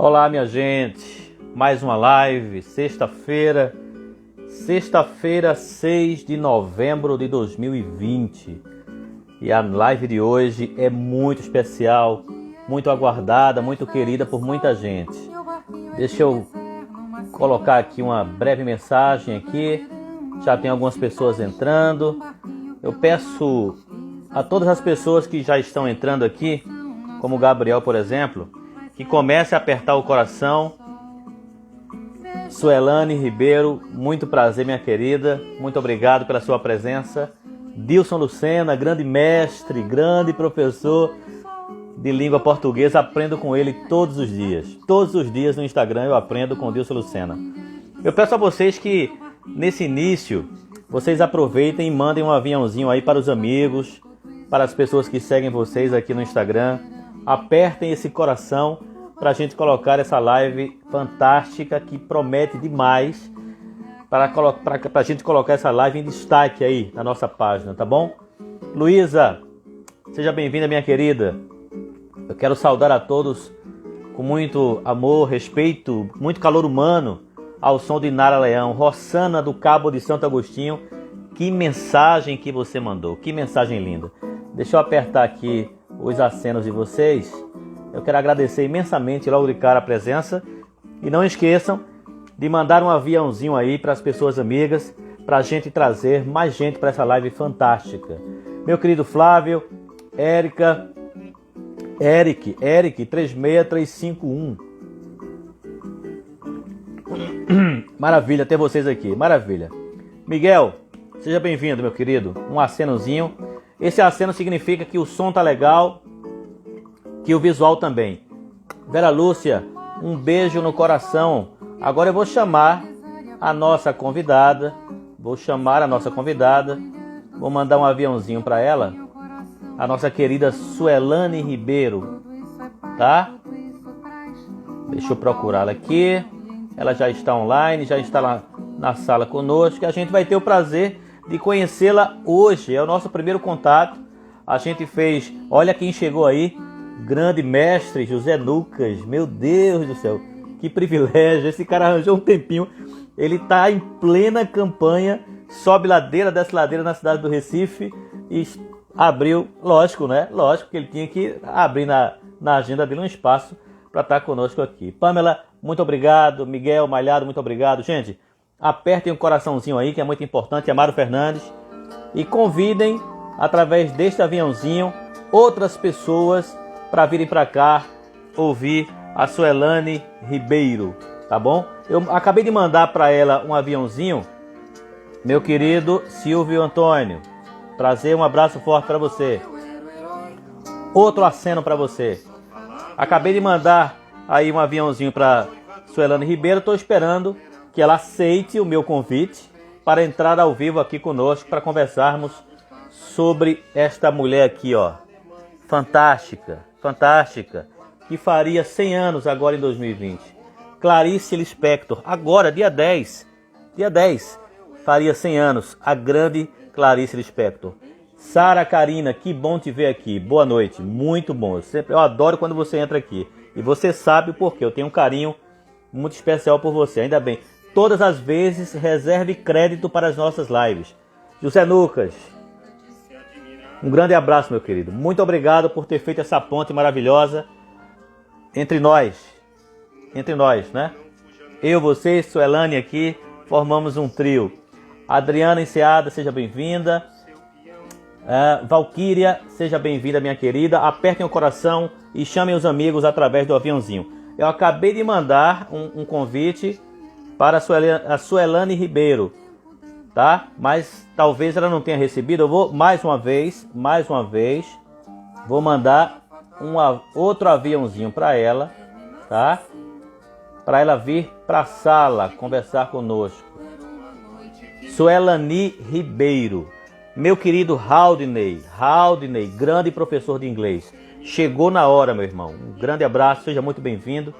Olá, minha gente, mais uma live, sexta-feira, 6 de novembro de 2020. E a live de hoje é muito especial, muito aguardada, muito querida por muita gente. Deixa eu colocar aqui uma breve mensagem aqui, já tem algumas pessoas entrando. Eu peço a todas as pessoas que já estão entrando aqui, como o Gabriel, por exemplo, que comece a apertar o coração. Suelane Ribeiro, muito prazer, minha querida. Muito obrigado pela sua presença. Dilson Lucena, grande mestre, grande professor de língua portuguesa. Aprendo com ele todos os dias. Todos os dias no Instagram eu aprendo com Dilson Lucena. Eu peço a vocês que, nesse início, vocês aproveitem e mandem um aviãozinho aí para os amigos, para as pessoas que seguem vocês aqui no Instagram. Apertem esse coração para a gente colocar essa live fantástica que promete demais, para a gente colocar essa live em destaque aí na nossa página, tá bom? Luísa, seja bem-vinda, minha querida. Eu quero saudar a todos com muito amor, respeito, muito calor humano, ao som de Nara Leão. Rossana do Cabo de Santo Agostinho, que mensagem que você mandou, que mensagem linda. Deixa eu apertar aqui os acenos de vocês. Eu quero agradecer imensamente logo de cara a presença. E não esqueçam de mandar um aviãozinho aí para as pessoas amigas, para a gente trazer mais gente para essa live fantástica. Meu querido Flávio, Érica, Eric 36351. Maravilha ter vocês aqui, maravilha. Miguel, seja bem-vindo, meu querido. Um acenozinho. Esse aceno significa que o som tá legal, que o visual também. Vera Lúcia, um beijo no coração. Agora eu vou chamar a nossa convidada. Vou mandar um aviãozinho para ela. A nossa querida Suelane Ribeiro, tá? Deixa eu procurá-la aqui. Ela já está online, já está lá na sala conosco. A gente vai ter o prazer de conhecê-la hoje. É o nosso primeiro contato. A gente fez... Olha quem chegou aí. Grande mestre José Lucas. Meu Deus do céu. Que privilégio. Esse cara arranjou um tempinho. Ele está em plena campanha. Sobe ladeira, desce ladeira na cidade do Recife. E abriu, lógico, né? Lógico que ele tinha que abrir na agenda dele um espaço para estar conosco aqui. Pamela, muito obrigado. Miguel Malhado, muito obrigado. Gente, apertem o coraçãozinho aí, que é muito importante. Amaro Fernandes. E convidem, através deste aviãozinho, outras pessoas para virem para cá ouvir a Suelane Ribeiro, tá bom? Eu acabei de mandar para ela um aviãozinho. Meu querido Silvio Antônio, prazer, um abraço forte para você. Outro aceno para você. Acabei de mandar aí um aviãozinho para Suelane Ribeiro. Estou esperando que ela aceite o meu convite para entrar ao vivo aqui conosco para conversarmos sobre esta mulher aqui, ó. Fantástica, que faria 100 anos agora em 2020. Clarice Lispector, agora, dia 10, faria 100 anos, a grande Clarice Lispector. Sara Karina, que bom te ver aqui, boa noite, muito bom. Eu adoro quando você entra aqui. E você sabe o porquê, eu tenho um carinho muito especial por você, ainda bem. Todas as vezes reserve crédito para as nossas lives. José Lucas, um grande abraço, meu querido. Muito obrigado por ter feito essa ponte maravilhosa entre nós, né? Eu, você, Suelane aqui, formamos um trio. Adriana Enseada, seja bem-vinda. Valquíria, seja bem-vinda, minha querida. Apertem o coração e chamem os amigos através do aviãozinho. Eu acabei de mandar um convite para a Suelane Ribeiro, tá? Mas talvez ela não tenha recebido. Eu vou mais uma vez, vou mandar outro aviãozinho para ela, tá? Para ela vir para a sala conversar conosco. Suelane Ribeiro, meu querido Haldney, grande professor de inglês. Chegou na hora, meu irmão. Um grande abraço, seja muito bem-vindo.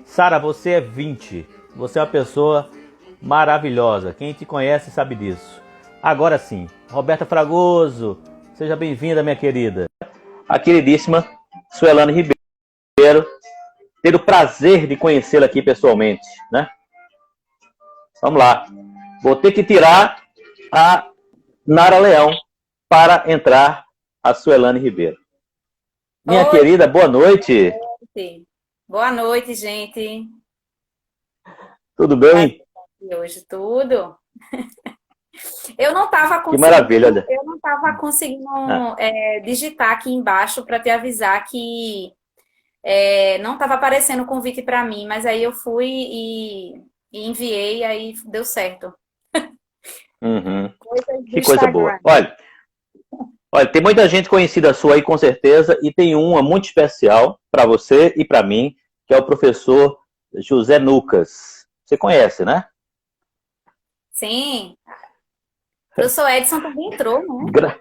Sara, você é 20. Você é uma pessoa maravilhosa. Quem te conhece sabe disso. Agora sim, Roberta Fragoso, seja bem-vinda, minha querida. A queridíssima Suelane Ribeiro, ter o prazer de conhecê-la aqui pessoalmente, né? Vamos lá. Vou ter que tirar a Nara Leão para entrar a Suelane Ribeiro. Minha Oi, querida, boa noite. gente. Boa noite, gente. Tudo Prazer bem? estar aqui hoje, tudo. Eu não estava Que maravilha, conseguindo, olha. eu não estava conseguindo Ah, digitar aqui embaixo para te avisar que não estava aparecendo o convite para mim, mas aí eu fui e enviei, e aí deu certo. uhum. Coisas do Que coisa boa. Instagram. Olha, tem muita gente conhecida sua aí, com certeza, e tem uma muito especial para você e para mim, que é o professor José Nucas. Você conhece, né? Sim, o professor Edson também entrou, né? Gra-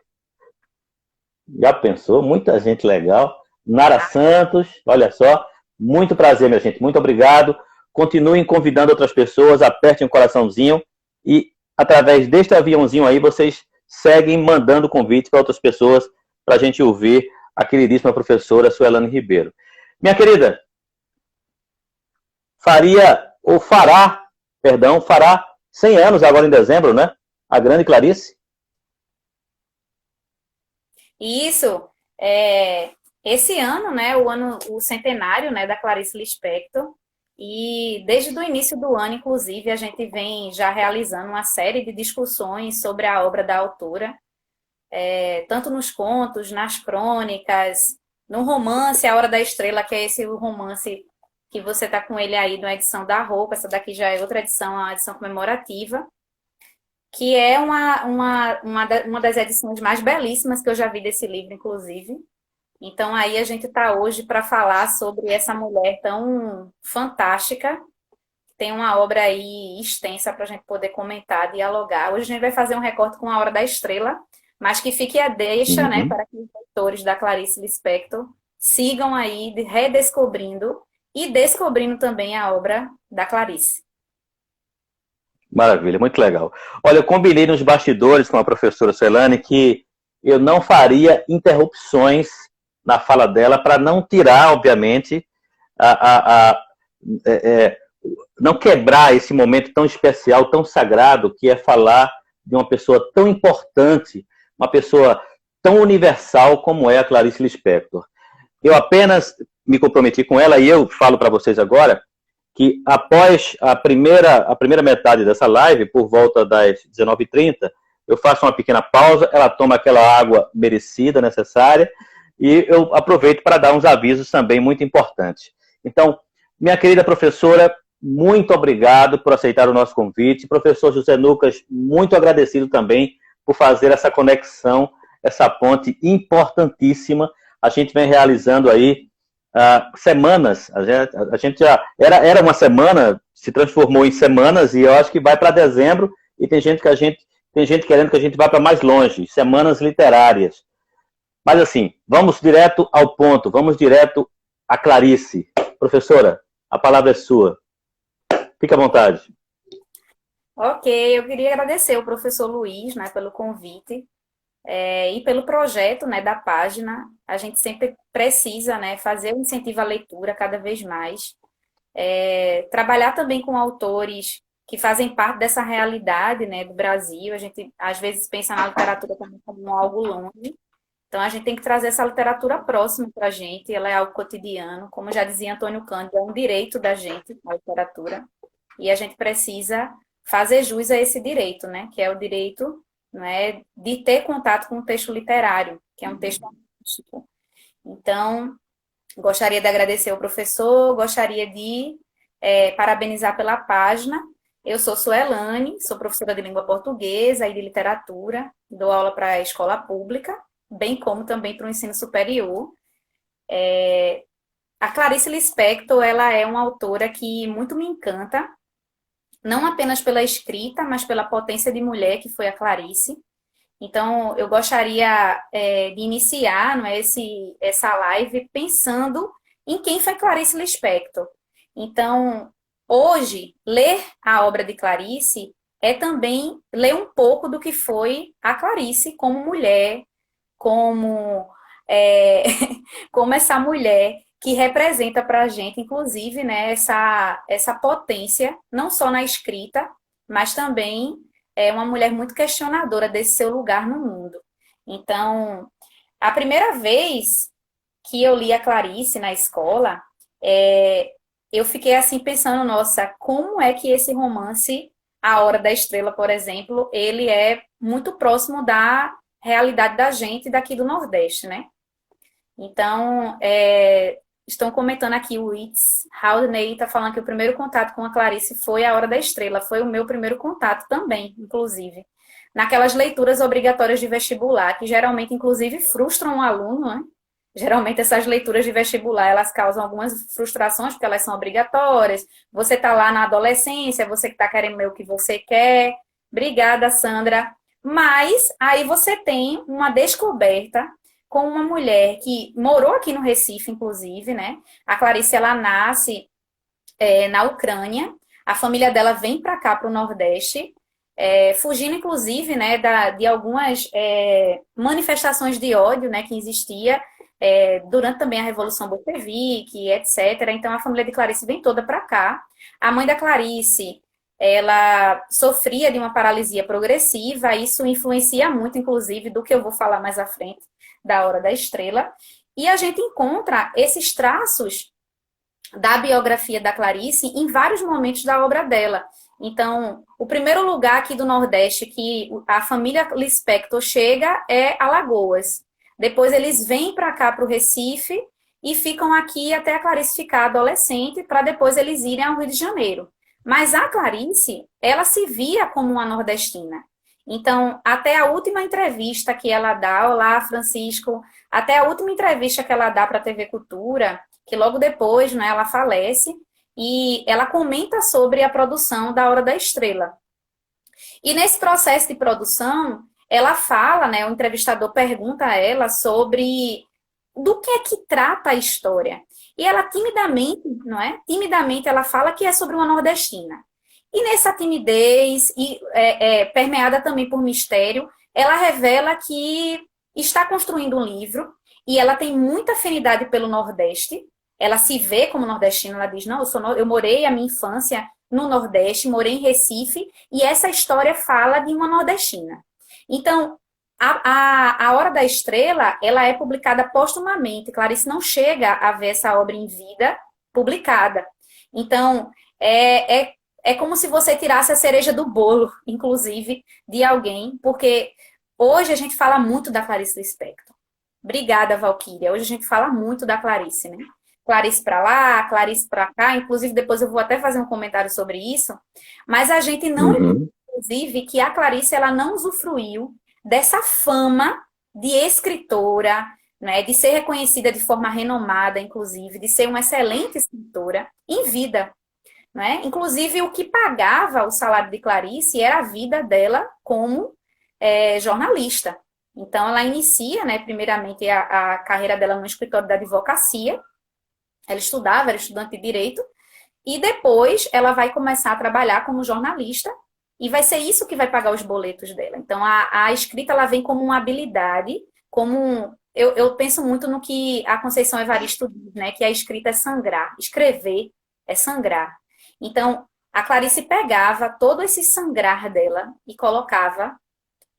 Já pensou? Muita gente legal. Nara Santos, olha só. Muito prazer, minha gente. Muito obrigado. Continuem convidando outras pessoas, apertem o coraçãozinho e, através deste aviãozinho aí, vocês seguem mandando convites para outras pessoas para a gente ouvir a queridíssima professora Suelane Ribeiro. Minha querida, fará 100 anos agora em dezembro, né? A grande Clarice. E isso, é, esse ano, né, o centenário, né, da Clarice Lispector, e desde o início do ano, inclusive, a gente vem já realizando uma série de discussões sobre a obra da autora, tanto nos contos, nas crônicas, no romance A Hora da Estrela, que é esse o romance que você está com ele aí na edição da Roupa, essa daqui já é outra edição, uma edição comemorativa, que é uma das edições mais belíssimas que eu já vi desse livro, inclusive. Então, aí a gente está hoje para falar sobre essa mulher tão fantástica. Tem uma obra aí extensa para a gente poder comentar, dialogar. Hoje a gente vai fazer um recorte com A Hora da Estrela, mas que fique a deixa, né, Uhum. para que os leitores da Clarice Lispector sigam aí redescobrindo e descobrindo também a obra da Clarice. Maravilha, muito legal. Olha, eu combinei nos bastidores com a professora Celane que eu não faria interrupções na fala dela para não tirar, obviamente, a é, é, não quebrar esse momento tão especial, tão sagrado, que é falar de uma pessoa tão importante, uma pessoa tão universal como é a Clarice Lispector. Eu apenas me comprometi com ela e eu falo para vocês agora que após a primeira metade dessa live, por volta das 19h30, eu faço uma pequena pausa, ela toma aquela água merecida, necessária, e eu aproveito para dar uns avisos também muito importantes. Então, minha querida professora, muito obrigado por aceitar o nosso convite. Professor José Nucas, muito agradecido também por fazer essa conexão, essa ponte importantíssima. A gente vem realizando aí semanas. A gente já era uma semana, se transformou em semanas e eu acho que vai para dezembro e tem gente querendo que a gente vá para mais longe, semanas literárias. Mas assim, vamos direto ao ponto, vamos direto a Clarice. Professora, a palavra é sua. Fique à vontade. Ok, eu queria agradecer ao professor Luiz, né, pelo convite. E pelo projeto, né, da página. A gente sempre precisa, né, fazer o incentivo à leitura cada vez mais. Trabalhar também com autores que fazem parte dessa realidade, né, do Brasil. A gente às vezes pensa na literatura também como algo longe. Então a gente tem que trazer essa literatura próxima para a gente. Ela é algo cotidiano, como já dizia Antônio Cândido, é um direito da gente, a literatura. E a gente precisa fazer jus a esse direito, né? Que é o direito, não é, de ter contato com o texto literário, que é um texto artístico. Então, gostaria de agradecer ao professor, gostaria de parabenizar pela página. Eu sou Suelane, sou professora de língua portuguesa e de literatura, dou aula para a escola pública, bem como também para o ensino superior. A Clarice Lispector, ela é uma autora que muito me encanta, não apenas pela escrita, mas pela potência de mulher que foi a Clarice. Então, eu gostaria de iniciar, não é, essa live pensando em quem foi Clarice Lispector. Então, hoje, ler a obra de Clarice é também ler um pouco do que foi a Clarice como mulher, como, é, como essa mulher que representa para a gente, inclusive, né, essa potência, não só na escrita, mas também é uma mulher muito questionadora desse seu lugar no mundo. Então, a primeira vez que eu li a Clarice na escola, é, eu fiquei assim pensando, nossa, como é que esse romance, A Hora da Estrela, por exemplo, ele é muito próximo da realidade da gente daqui do Nordeste, né? Então, estão comentando aqui o It's Haldane está falando que o primeiro contato com a Clarice foi A Hora da Estrela, foi o meu primeiro contato também, inclusive. Naquelas leituras obrigatórias de vestibular, que geralmente, inclusive, frustram o aluno, né? Geralmente essas leituras de vestibular, elas causam algumas frustrações, porque elas são obrigatórias. Você está lá na adolescência, você que está querendo ler o que você quer. Obrigada, Sandra. Mas aí você tem uma descoberta com uma mulher que morou aqui no Recife, inclusive, né? A Clarice, ela nasce na Ucrânia. A família dela vem para cá, para o Nordeste, fugindo, inclusive, né, de algumas manifestações de ódio, né, que existia durante também a Revolução Bolchevique, etc. Então, a família de Clarice vem toda para cá. A mãe da Clarice, ela sofria de uma paralisia progressiva, isso influencia muito, inclusive, do que eu vou falar mais à frente, da Hora da Estrela. E a gente encontra esses traços da biografia da Clarice em vários momentos da obra dela. Então, o primeiro lugar aqui do Nordeste que a família Lispector chega é Alagoas. Depois eles vêm para cá, para o Recife, e ficam aqui até a Clarice ficar adolescente, para depois eles irem ao Rio de Janeiro. Mas a Clarice, ela se via como uma nordestina. Então, até a última entrevista que ela dá, olá, Francisco, até a última entrevista que ela dá para a TV Cultura, que logo depois, né, ela falece, e ela comenta sobre a produção da Hora da Estrela. E nesse processo de produção, ela fala, né, o entrevistador pergunta a ela sobre do que é que trata a história. E ela timidamente, não é? Timidamente ela fala que é sobre uma nordestina. E nessa timidez, e permeada também por mistério, ela revela que está construindo um livro e ela tem muita afinidade pelo Nordeste. Ela se vê como nordestina, ela diz, não, eu morei a minha infância no Nordeste, morei em Recife, e essa história fala de uma nordestina. Então, a Hora da Estrela, ela é publicada póstumamente. Clarice não chega a ver essa obra em vida publicada. Então, é como se você tirasse a cereja do bolo, inclusive, de alguém, porque hoje a gente fala muito da Clarice Lispector. Obrigada, Valquíria. Hoje a gente fala muito da Clarice, né? Clarice para lá, Clarice para cá, inclusive depois eu vou até fazer um comentário sobre isso, mas a gente não, inclusive, que a Clarice ela não usufruiu dessa fama de escritora, né, de ser reconhecida de forma renomada, inclusive, de ser uma excelente escritora em vida, né? Inclusive, o que pagava o salário de Clarice era a vida dela como jornalista. Então, ela inicia, né, primeiramente, a carreira dela no escritório da advocacia. Ela estudava, era estudante de direito, e depois ela vai começar a trabalhar como jornalista, e vai ser isso que vai pagar os boletos dela. Então, a escrita ela vem como uma habilidade, eu penso muito no que a Conceição Evaristo diz, né? Que a escrita é sangrar, escrever é sangrar. Então, a Clarice pegava todo esse sangrar dela e colocava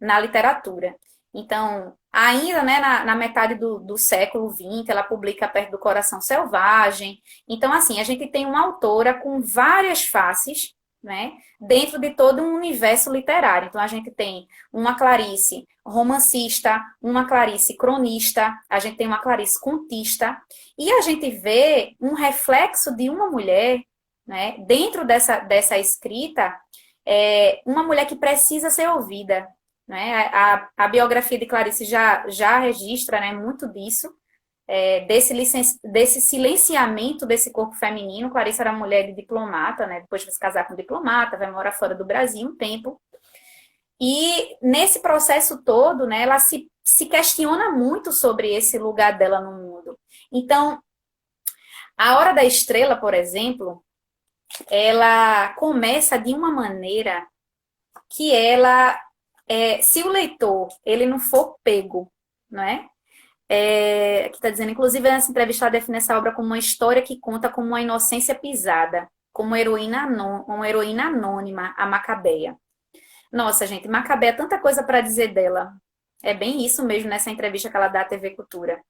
na literatura. Então, ainda né, na metade do século XX, ela publica Perto do Coração Selvagem. Então, assim, a gente tem uma autora com várias faces, né, dentro de todo um universo literário. Então, a gente tem uma Clarice romancista, uma Clarice cronista, a gente tem uma Clarice contista, e a gente vê um reflexo de uma mulher, né, dentro dessa escrita, uma mulher que precisa ser ouvida, né? A biografia de Clarice já registra, né, muito disso, desse silenciamento desse corpo feminino. Clarice era mulher de diplomata, né? Depois vai se casar com um diplomata, vai morar fora do Brasil um tempo. E nesse processo todo, né, ela se questiona muito sobre esse lugar dela no mundo. Então, A Hora da Estrela, por exemplo, ela começa de uma maneira que se o leitor ele não for pego, não é? que está dizendo, inclusive nessa entrevista ela define essa obra como uma história que conta como uma inocência pisada, como uma heroína anônima, a Macabeia. Nossa, gente, Macabeia, tanta coisa para dizer dela. É bem isso mesmo nessa entrevista que ela dá à TV Cultura.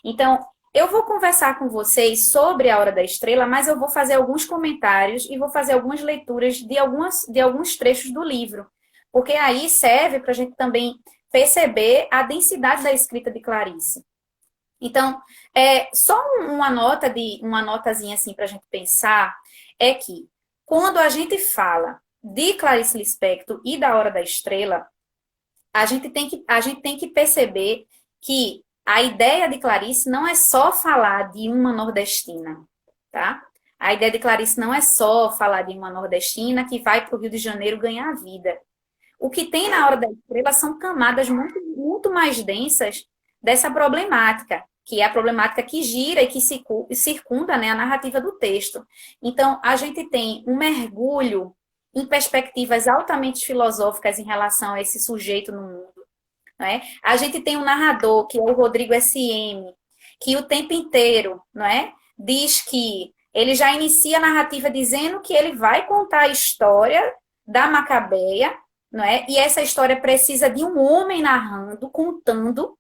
Então, eu vou conversar com vocês sobre a Hora da Estrela, mas eu vou fazer alguns comentários e vou fazer algumas leituras de alguns trechos do livro. Porque aí serve para a gente também perceber a densidade da escrita de Clarice. Então, só uma notazinha assim para a gente pensar, é que quando a gente fala de Clarice Lispector e da Hora da Estrela, a gente tem que perceber que a ideia de Clarice não é só falar de uma nordestina, tá? A ideia de Clarice não é só falar de uma nordestina que vai para o Rio de Janeiro ganhar vida. O que tem na Hora da Estrela são camadas muito, muito mais densas dessa problemática, que é a problemática que gira e que circunda, né, a narrativa do texto. Então, a gente tem um mergulho em perspectivas altamente filosóficas em relação a esse sujeito no mundo. Não é? A gente tem um narrador, que é o Rodrigo S.M., que o tempo inteiro, não é, diz que ele já inicia a narrativa dizendo que ele vai contar a história da Macabeia, não é? E essa história precisa de um homem narrando, contando,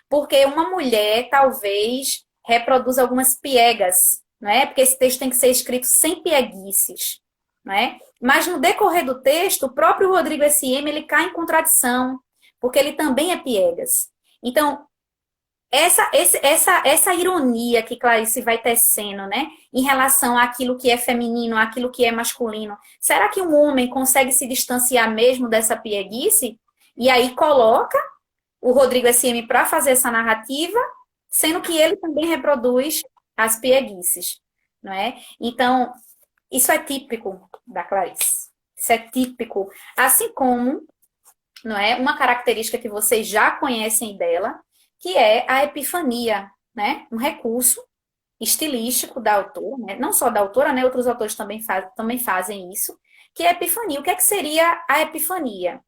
porque uma mulher talvez reproduza algumas piegas, não é? Porque esse texto tem que ser escrito sem pieguices, não é? Mas no decorrer do texto, o próprio Rodrigo S.M. ele cai em contradição, porque ele também é piegas. Então, essa ironia que Clarice vai tecendo, né, em relação àquilo que é feminino, àquilo que é masculino, será que um homem consegue se distanciar mesmo dessa pieguice? E aí coloca o Rodrigo S.M. para fazer essa narrativa, sendo que ele também reproduz as pieguices, não é? Então, isso é típico da Clarice. Isso é típico. Assim como, não é, uma característica que vocês já conhecem dela, que é a epifania, né? Um recurso estilístico da autora, né? Não só da autora, né? Outros autores também fazem isso, que é a epifania. O que é que seria a epifania?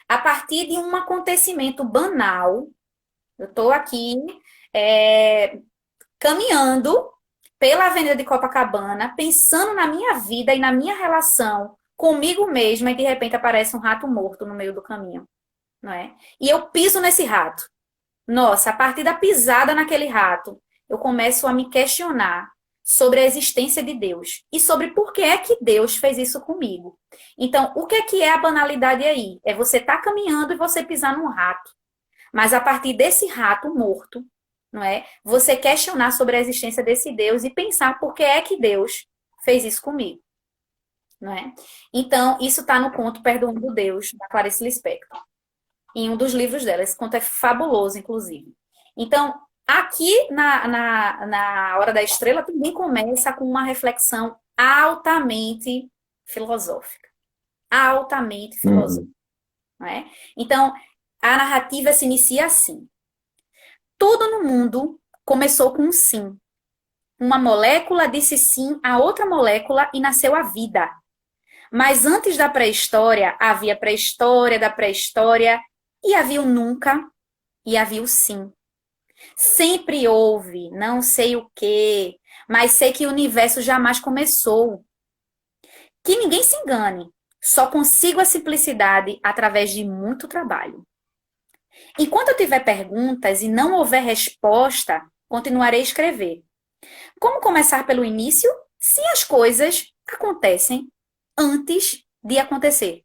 A partir de um acontecimento banal, eu estou aqui caminhando pela Avenida de Copacabana, pensando na minha vida e na minha relação comigo mesma, e de repente aparece um rato morto no meio do caminho, não é? E eu piso nesse rato. Nossa, a partir da pisada naquele rato, eu começo a me questionar sobre a existência de Deus e sobre por que é que Deus fez isso comigo. Então, o que é a banalidade aí? É você estar caminhando e você pisar num rato. Mas a partir desse rato morto, não é? Você questionar sobre a existência desse Deus e pensar por que é que Deus fez isso comigo, não é? Então, isso está no conto Perdoando Deus, da Clarice Lispector, em um dos livros dela. Esse conto é fabuloso, inclusive. Então, aqui na Hora da Estrela também começa com uma reflexão altamente filosófica. Altamente filosófica. Não é? Então, a narrativa se inicia assim. Tudo no mundo começou com um sim. Uma molécula disse sim a outra molécula e nasceu a vida. Mas antes da pré-história, havia pré-história da pré-história, e havia o nunca e havia o sim. Sempre houve, não sei o quê, mas sei que o universo jamais começou. Que ninguém se engane, só consigo a simplicidade através de muito trabalho. Enquanto eu tiver perguntas e não houver resposta, continuarei a escrever. Como começar pelo início, se as coisas acontecem antes de acontecer?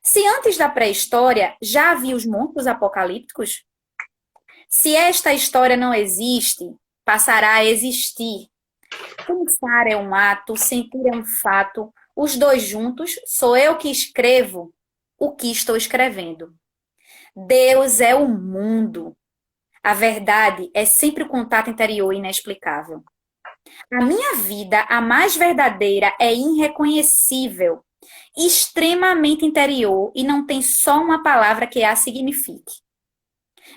Se antes da pré-história já havia os monstros apocalípticos, se esta história não existe, passará a existir. Pensar é um ato, sentir é um fato. Os dois juntos, sou eu que escrevo o que estou escrevendo. Deus é o mundo. A verdade é sempre o contato interior inexplicável. A minha vida, a mais verdadeira, é irreconhecível, extremamente interior e não tem só uma palavra que a signifique.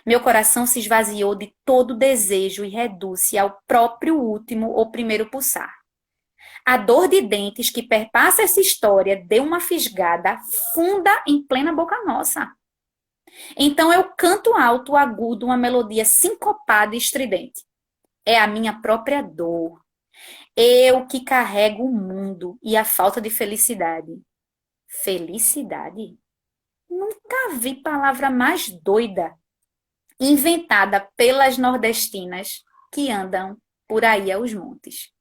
Meu coração se esvaziou de todo desejo e reduz-se ao próprio último ou primeiro pulsar. A dor de dentes que perpassa essa história deu uma fisgada funda em plena boca nossa. Então eu canto alto, agudo, uma melodia sincopada e estridente. É a minha própria dor. Eu que carrego o mundo e a falta de felicidade. Felicidade? Nunca vi palavra mais doida inventada pelas nordestinas que andam por aí aos montes.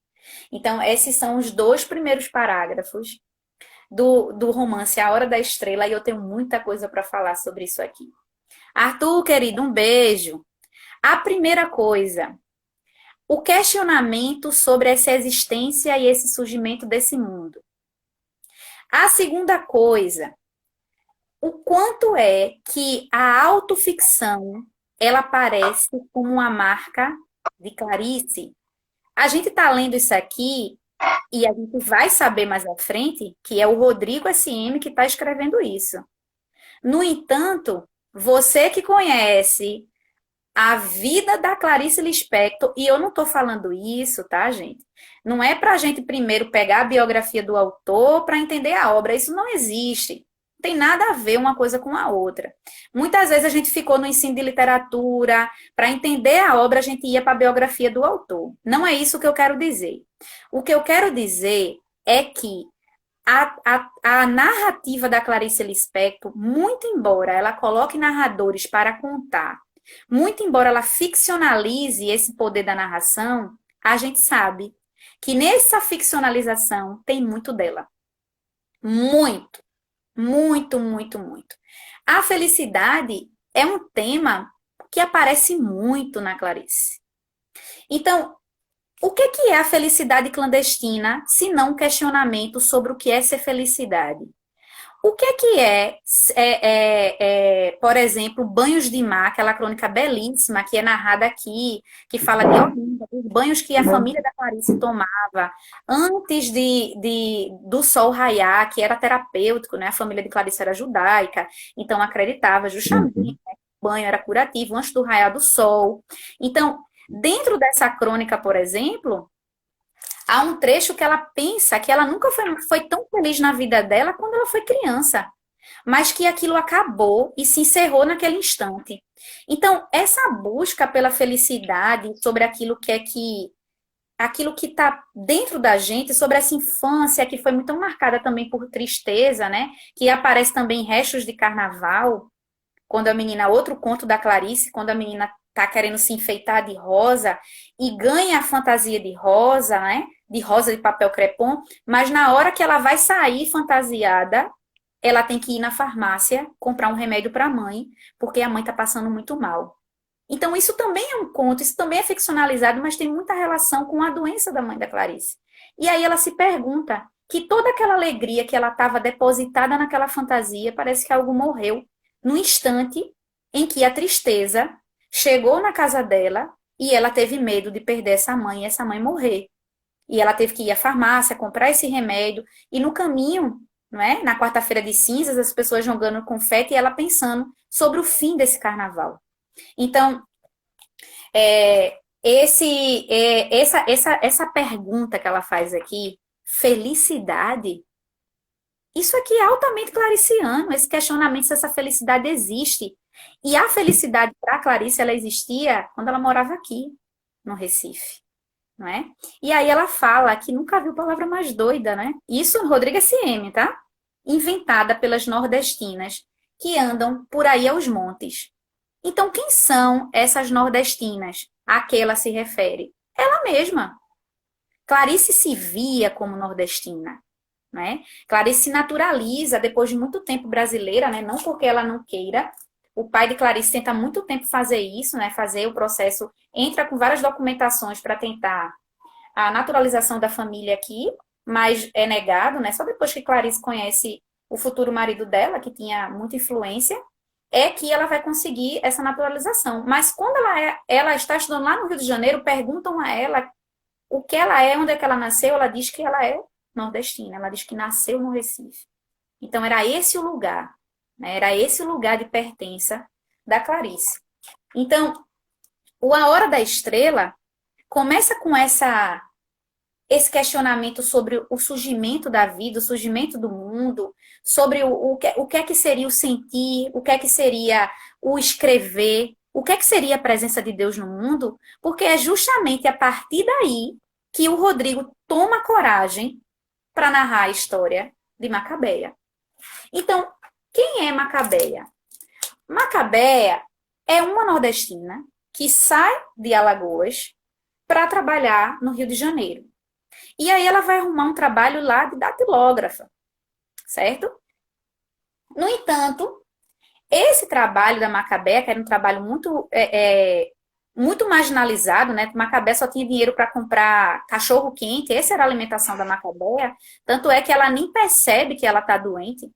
Então, esses são os dois primeiros parágrafos do romance A Hora da Estrela, e eu tenho muita coisa para falar sobre isso aqui. Arthur, querido, um beijo. A primeira coisa, o questionamento sobre essa existência e esse surgimento desse mundo. A segunda coisa, o quanto é que a autoficção ela aparece como uma marca de Clarice. A gente está lendo isso aqui e a gente vai saber mais à frente que é o Rodrigo SM que está escrevendo isso. No entanto, você que conhece a vida da Clarice Lispector, e eu não estou falando isso, tá, gente? Não é para a gente primeiro pegar a biografia do autor para entender a obra, isso não existe. Não tem nada a ver uma coisa com a outra. Muitas vezes a gente ficou no ensino de literatura, para entender a obra a gente ia para a biografia do autor. Não é isso que eu quero dizer. O que eu quero dizer é que a narrativa da Clarice Lispector, muito embora ela coloque narradores para contar, muito embora ela ficcionalize esse poder da narração, a gente sabe que nessa ficcionalização tem muito dela. Muito, muito, muito, muito. A felicidade é um tema que aparece muito na Clarice. Então, o que é a felicidade clandestina, se não um questionamento sobre o que é ser felicidade? O que por exemplo, Banhos de Mar, aquela crônica belíssima que é narrada aqui, que fala de Olinda, dos banhos que a família da Clarice tomava antes do sol raiar, que era terapêutico, né? A família de Clarice era judaica, então acreditava justamente, né, que o banho era curativo antes do raiar do sol. Então, dentro dessa crônica, por exemplo, há um trecho que ela pensa que ela nunca foi tão feliz na vida dela quando ela foi criança, mas que aquilo acabou e se encerrou naquele instante. Então, essa busca pela felicidade, sobre aquilo que está dentro da gente, sobre essa infância que foi muito marcada também por tristeza, né? Que aparece também em Restos de Carnaval, quando a menina, outro conto da Clarice, quando a menina tá querendo se enfeitar de rosa e ganha a fantasia de rosa, né? De rosa de papel crepom, mas na hora que ela vai sair fantasiada, ela tem que ir na farmácia comprar um remédio para a mãe, porque a mãe tá passando muito mal. Então isso também é um conto, isso também é ficcionalizado, mas tem muita relação com a doença da mãe da Clarice. E aí ela se pergunta que toda aquela alegria que ela estava depositada naquela fantasia, parece que algo morreu no instante em que a tristeza chegou na casa dela e ela teve medo de perder essa mãe e essa mãe morrer. E ela teve que ir à farmácia, comprar esse remédio, e no caminho, não é? Na quarta-feira de cinzas, as pessoas jogando confete e ela pensando sobre o fim desse carnaval. Então, essa pergunta que ela faz aqui, felicidade, isso aqui é altamente clariciano, esse questionamento se essa felicidade existe. E a felicidade para a Clarice, ela existia quando ela morava aqui, no Recife, não é? E aí ela fala que nunca viu palavra mais doida, né? Isso no Rodrigo SM, tá? Inventada pelas nordestinas, que andam por aí aos montes. Então, quem são essas nordestinas a que ela se refere? Ela mesma. Clarice se via como nordestina, né? Clarice se naturaliza depois de muito tempo brasileira, né? Não porque ela não queira. O pai de Clarice tenta há muito tempo fazer isso, né? Fazer o processo, entra com várias documentações para tentar a naturalização da família aqui, mas é negado, né? Só depois que Clarice conhece o futuro marido dela, que tinha muita influência, é que ela vai conseguir essa naturalização. Mas quando ela está estudando lá no Rio de Janeiro, perguntam a ela o que ela é, onde é que ela nasceu, ela diz que ela é nordestina, ela diz que nasceu no Recife. Então era esse o lugar, né? Era esse o lugar de pertença da Clarice. Então, o A Hora da Estrela começa com esse questionamento sobre o surgimento da vida, o surgimento do mundo, sobre o que é que seria o sentir, o que é que seria o escrever, o que é que seria a presença de Deus no mundo, porque é justamente a partir daí que o Rodrigo toma coragem para narrar a história de Macabeia. Então, quem é Macabeia? Macabeia é uma nordestina que sai de Alagoas para trabalhar no Rio de Janeiro. E aí ela vai arrumar um trabalho lá de datilógrafa, certo? No entanto, esse trabalho da Macabé, que era um trabalho muito marginalizado, né? Macabé só tinha dinheiro para comprar cachorro quente, essa era a alimentação da Macabé. Tanto é que ela nem percebe que ela está doente,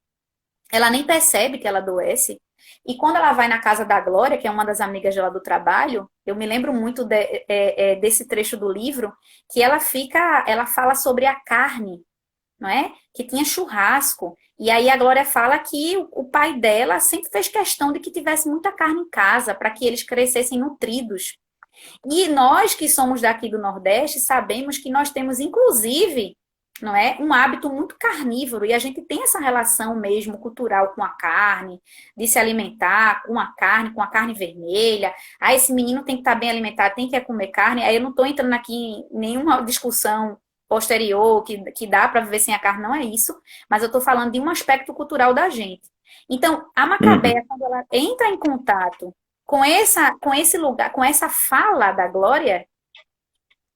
ela nem percebe que ela adoece. E quando ela vai na casa da Glória, que é uma das amigas dela do trabalho, eu me lembro muito desse trecho do livro, que ela fala sobre a carne, não é? Que tinha churrasco. E aí a Glória fala que o pai dela sempre fez questão de que tivesse muita carne em casa, para que eles crescessem nutridos. E nós que somos daqui do Nordeste sabemos que nós temos, inclusive, não é, um hábito muito carnívoro e a gente tem essa relação mesmo cultural com a carne, de se alimentar com a carne vermelha. Ah, esse menino tem que estar bem alimentado, tem que comer carne. Aí eu não estou entrando aqui em nenhuma discussão posterior que dá para viver sem a carne, não é isso, mas eu estou falando de um aspecto cultural da gente. Então, a Macabea, quando ela entra em contato com esse lugar, com essa fala da Glória,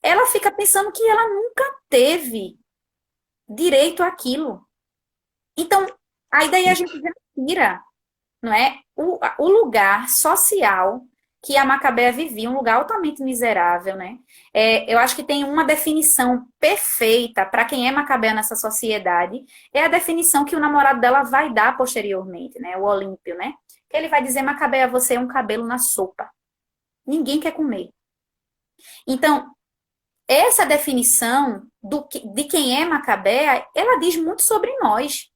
ela fica pensando que ela nunca teve direito àquilo. Então, aí daí a gente tira, não é? O lugar social que a Macabea vivia, um lugar altamente miserável, né? Eu acho que tem uma definição perfeita para quem é Macabea nessa sociedade, é a definição que o namorado dela vai dar posteriormente, né? O Olímpio, né? Que ele vai dizer, Macabea, você é um cabelo na sopa. Ninguém quer comer. Então, essa definição de quem é Macabea, ela diz muito sobre nós.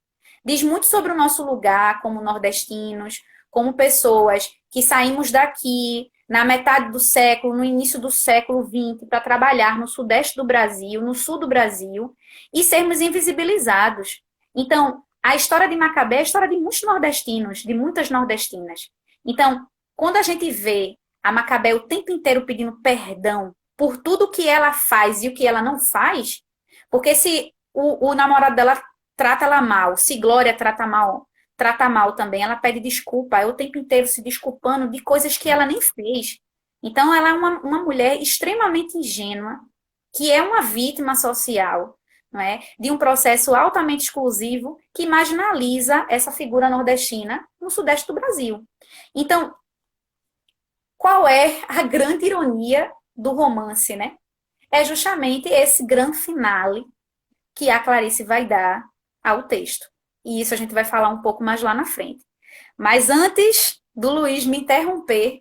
Diz muito sobre o nosso lugar como nordestinos, como pessoas que saímos daqui na metade do século, no início do século XX, para trabalhar no sudeste do Brasil, no sul do Brasil, e sermos invisibilizados. Então, a história de Macabé é a história de muitos nordestinos, de muitas nordestinas. Então, quando a gente vê a Macabé o tempo inteiro pedindo perdão por tudo que ela faz e o que ela não faz, porque se o namorado dela trata ela mal, se Glória trata mal também, ela pede desculpa, é o tempo inteiro se desculpando de coisas que ela nem fez. Então, ela é uma mulher extremamente ingênua, que é uma vítima social, não é? De um processo altamente exclusivo que marginaliza essa figura nordestina no sudeste do Brasil. Então, qual é a grande ironia do romance, né? É justamente esse grande finale que a Clarice vai dar ao texto. E isso a gente vai falar um pouco mais lá na frente. Mas antes do Luiz me interromper,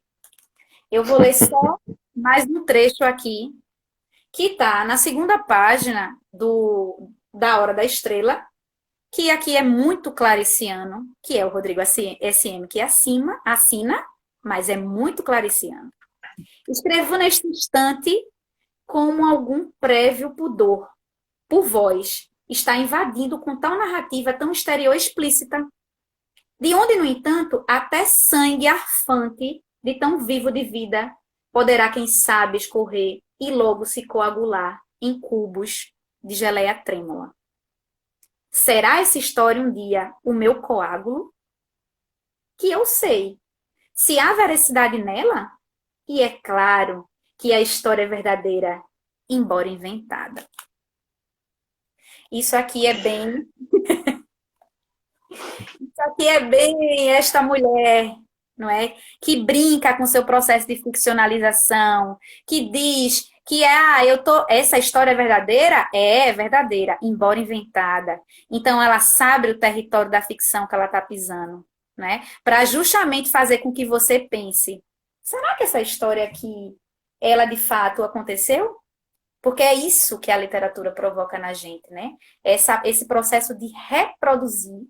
eu vou ler só mais um trecho aqui, que está na segunda página da Hora da Estrela, que aqui é muito clariciano, que é o Rodrigo SM que assina, mas é muito clariciano. Escrevo neste instante como algum prévio pudor, por vós, está invadindo com tal narrativa tão exterior explícita, de onde, no entanto, até sangue arfante de tão vivo de vida poderá, quem sabe, escorrer e logo se coagular em cubos de geleia trêmula. Será essa história um dia o meu coágulo? Que eu sei. Se há veracidade nela, e é claro que a história é verdadeira, embora inventada. Isso aqui é bem. Isso aqui é bem esta mulher, não é? Que brinca com seu processo de ficcionalização, que diz que essa história é verdadeira? É verdadeira, embora inventada. Então ela sabe o território da ficção que ela está pisando, né? Para justamente fazer com que você pense: será que essa história aqui, ela de fato aconteceu? Porque é isso que a literatura provoca na gente, né? Esse processo de reproduzir,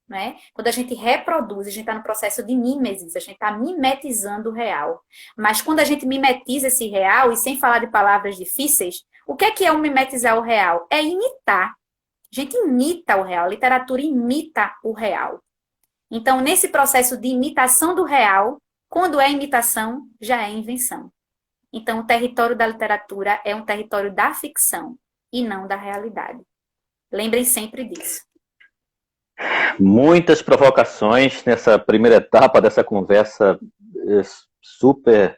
né? Quando a gente reproduz, a gente está no processo de mimesis, a gente está mimetizando o real. Mas quando a gente mimetiza esse real, e sem falar de palavras difíceis, O que é o mimetizar o real? É imitar. A gente imita o real, a literatura imita o real. Então, nesse processo de imitação do real, quando é imitação, já é invenção. Então, o território da literatura é um território da ficção e não da realidade. Lembrem sempre disso. Muitas provocações nessa primeira etapa dessa conversa super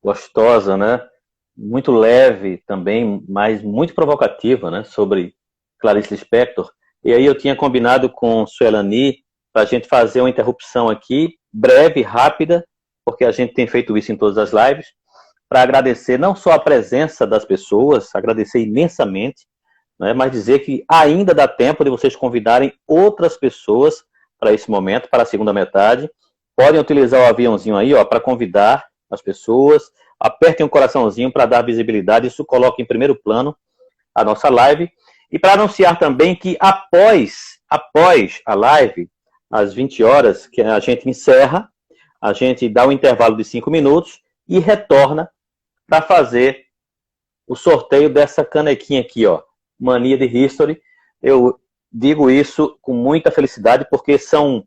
gostosa, né? Muito leve também, mas muito provocativa, né? Sobre Clarice Lispector. E aí eu tinha combinado com Suelani para a gente fazer uma interrupção aqui, breve, rápida, porque a gente tem feito isso em todas as lives, para agradecer não só a presença das pessoas, agradecer imensamente, né, mas dizer que ainda dá tempo de vocês convidarem outras pessoas para esse momento, para a segunda metade. Podem utilizar o aviãozinho aí, ó, para convidar as pessoas. Apertem o coraçãozinho para dar visibilidade. Isso coloca em primeiro plano a nossa live. E para anunciar também que após a live, às 20 horas, que a gente encerra, a gente dá um intervalo de 5 minutos e retorna para fazer o sorteio dessa canequinha aqui, ó, Mania de History. Eu digo isso com muita felicidade porque são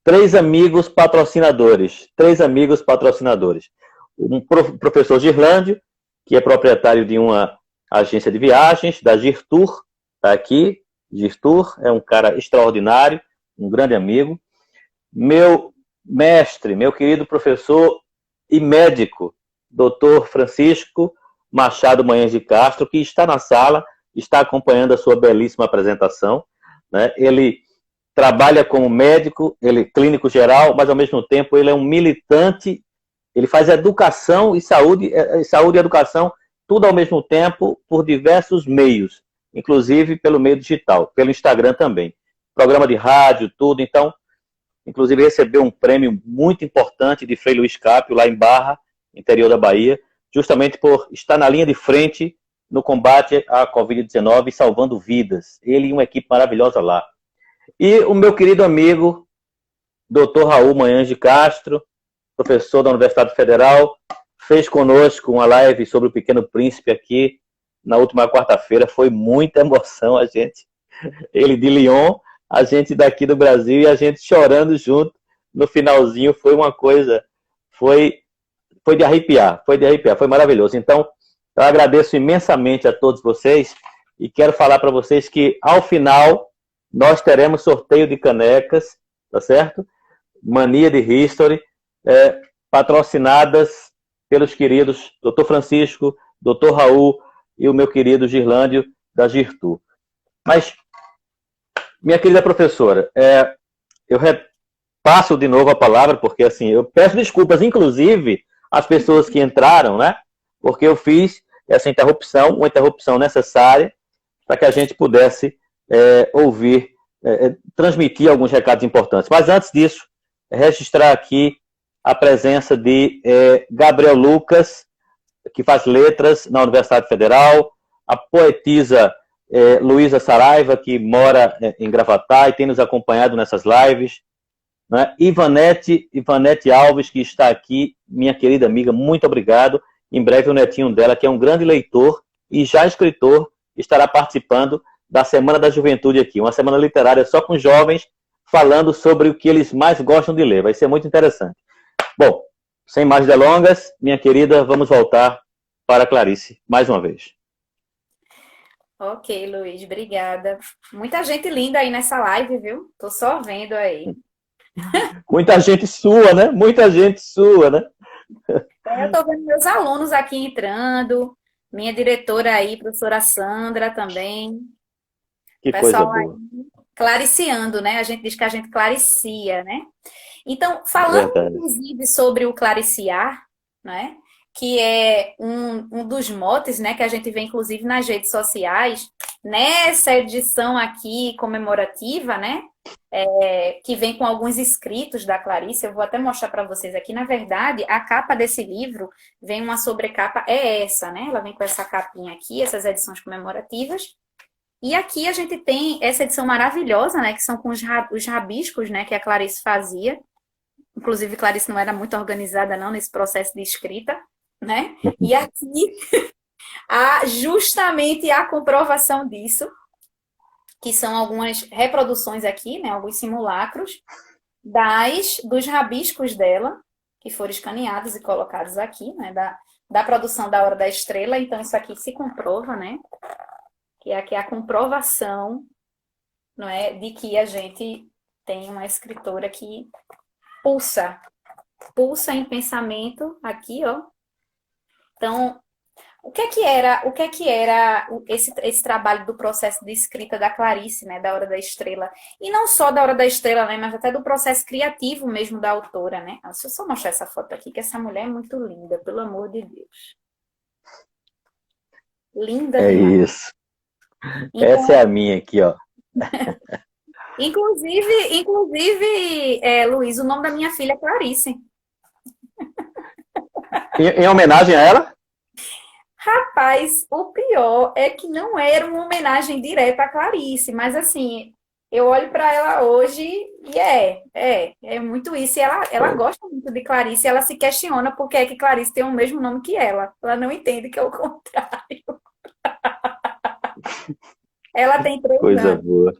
3 amigos patrocinadores. 3 amigos patrocinadores. Um professor Girlândio, que é proprietário de uma agência de viagens, da Girtour, está aqui. Girtour é um cara extraordinário, um grande amigo. Meu mestre, meu querido professor e médico, Dr. Francisco Machado Manhães de Castro, que está na sala, está acompanhando a sua belíssima apresentação, né? Ele trabalha como médico, ele é clínico geral, mas ao mesmo tempo ele é um militante, ele faz educação e saúde e educação, tudo ao mesmo tempo, por diversos meios, inclusive pelo meio digital, pelo Instagram também. Programa de rádio, tudo, então, inclusive recebeu um prêmio muito importante de Frei Luiz Capio, lá em Barra, interior da Bahia, justamente por estar na linha de frente no combate à Covid-19, salvando vidas. Ele e uma equipe maravilhosa lá. E o meu querido amigo, Dr. Raul Manhães de Castro, professor da Universidade Federal, fez conosco uma live sobre o Pequeno Príncipe aqui na última quarta-feira. Foi muita emoção, a gente. Ele de Lyon, a gente daqui do Brasil e a gente chorando junto no finalzinho. Foi uma coisa, foi de arrepiar, foi maravilhoso. Então, eu agradeço imensamente a todos vocês e quero falar para vocês que, ao final, nós teremos sorteio de canecas, tá certo? Mania de History, patrocinadas pelos queridos Dr. Francisco, Dr. Raul e o meu querido Girlândio da Girtu. Mas, minha querida professora, eu repasso de novo a palavra, porque assim, eu peço desculpas, inclusive, às pessoas que entraram, né? Porque eu fiz essa interrupção, uma interrupção necessária, para que a gente pudesse ouvir, transmitir alguns recados importantes. Mas antes disso, registrar aqui a presença de Gabriel Lucas, que faz letras na Universidade Federal, a poetisa Luísa Saraiva, que mora em Gravatá e tem nos acompanhado nessas lives, né? Ivanete Alves, que está aqui, minha querida amiga, muito obrigado. Em breve o netinho dela, que é um grande leitor e já escritor, estará participando da Semana da Juventude aqui, uma semana literária só com jovens, falando sobre o que eles mais gostam de ler. Vai ser muito interessante. Bom, sem mais delongas, minha querida, vamos voltar para a Clarice, mais uma vez. Ok, Luiz, obrigada. Muita gente linda aí nessa live, viu? Tô só vendo aí. Muita gente sua, né? Muita gente sua, né? Eu tô vendo meus alunos aqui entrando, minha diretora aí, professora Sandra também. Que Pessoal coisa aí boa. clariciando, né? A gente diz que a gente claricia, né? Então, falando Verdade. inclusive sobre o clariciar, né? Que é um dos motes, né? Que a gente vê inclusive nas redes sociais, nessa edição aqui comemorativa, né? Que vem com alguns escritos da Clarice. Eu vou até mostrar para vocês aqui. Na verdade, a capa desse livro vem uma sobrecapa, é essa, né? Ela vem com essa capinha aqui, essas edições comemorativas. E aqui a gente tem essa edição maravilhosa, né? Que são com os rabiscos, né? Que a Clarice fazia. Inclusive, Clarice não era muito organizada, não, nesse processo de escrita, né? E aqui Há justamente a comprovação disso, que são algumas reproduções aqui, né, alguns simulacros dos rabiscos dela, que foram escaneados e colocados aqui, né, da produção da Hora da Estrela. Então, isso aqui se comprova, né, que é aqui a comprovação, não é, de que a gente tem uma escritora que pulsa, pulsa em pensamento aqui, ó. Então, o que é que era esse trabalho do processo de escrita da Clarice, né, da Hora da Estrela? E não só da Hora da Estrela, né, mas até do processo criativo mesmo da autora, né? Deixa eu só mostrar essa foto aqui, que essa mulher é muito linda, pelo amor de Deus. Linda É demais. isso. Essa é Então, a minha aqui, ó. inclusive, Luiz, o nome da minha filha é Clarice. Em homenagem a ela? Rapaz, o pior é que não era uma homenagem direta à Clarice, mas assim, eu olho para ela hoje e é muito isso. E ela gosta muito de Clarice, e ela se questiona por que é que Clarice tem o mesmo nome que ela. Ela não entende que é o contrário. Ela tem 3 anos. Coisa boa.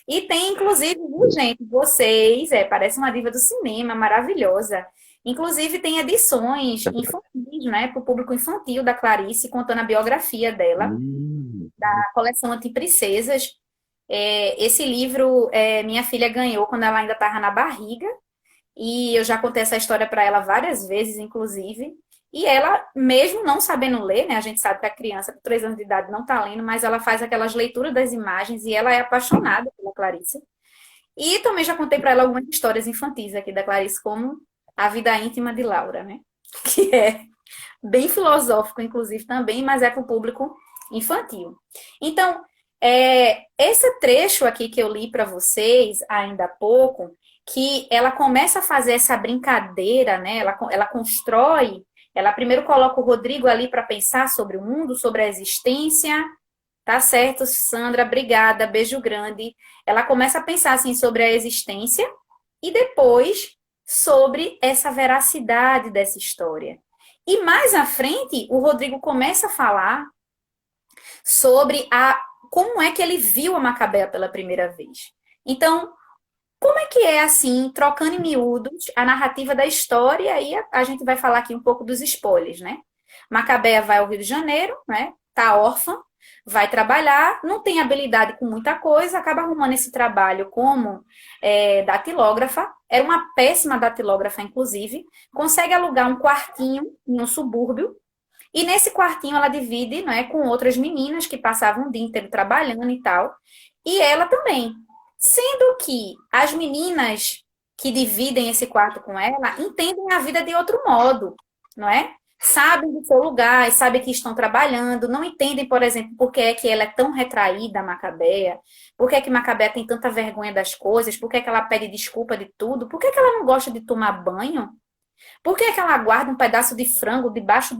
E tem, inclusive, viu, gente? Vocês, parece uma diva do cinema, maravilhosa. Inclusive, tem edições infantis, né, para o público infantil da Clarice, contando a biografia dela, Hum, a coleção Antiprincesas. Esse livro minha filha ganhou quando ela ainda estava na barriga, e eu já contei essa história para ela várias vezes, inclusive. E ela, mesmo não sabendo ler, né? A gente sabe que a criança com 3 anos de idade não está lendo, mas ela faz aquelas leituras das imagens e ela é apaixonada pela Clarice. E também já contei para ela algumas histórias infantis aqui da Clarice, como A Vida Íntima de Laura, né? Que é bem filosófico, inclusive, também, mas é para o público infantil. Então, esse trecho aqui que eu li para vocês ainda há pouco, que ela começa a fazer essa brincadeira, né? Ela constrói, ela primeiro coloca o Rodrigo ali para pensar sobre o mundo, sobre a existência. Tá certo, Sandra, obrigada, beijo grande. Ela começa a pensar assim sobre a existência e depois sobre essa veracidade dessa história. E mais à frente, o Rodrigo começa a falar sobre como é que ele viu a Macabea pela primeira vez. Então, como é que é assim, trocando em miúdos, a narrativa da história, e a gente vai falar aqui um pouco dos spoilers, né? Macabea vai ao Rio de Janeiro, né? Tá órfã, vai trabalhar, não tem habilidade com muita coisa, acaba arrumando esse trabalho como datilógrafa, era uma péssima datilógrafa, inclusive, consegue alugar um quartinho em um subúrbio, e nesse quartinho ela divide, né, com outras meninas que passavam o dia inteiro trabalhando e tal, e ela também. Sendo que as meninas que dividem esse quarto com ela entendem a vida de outro modo, não é? Sabem do seu lugar, sabem que estão trabalhando, não entendem, por exemplo, por que é que ela é tão retraída, a Macabea, por que é que Macabea tem tanta vergonha das coisas, por que é que ela pede desculpa de tudo, por que é que ela não gosta de tomar banho, por que é que ela guarda um pedaço de frango debaixo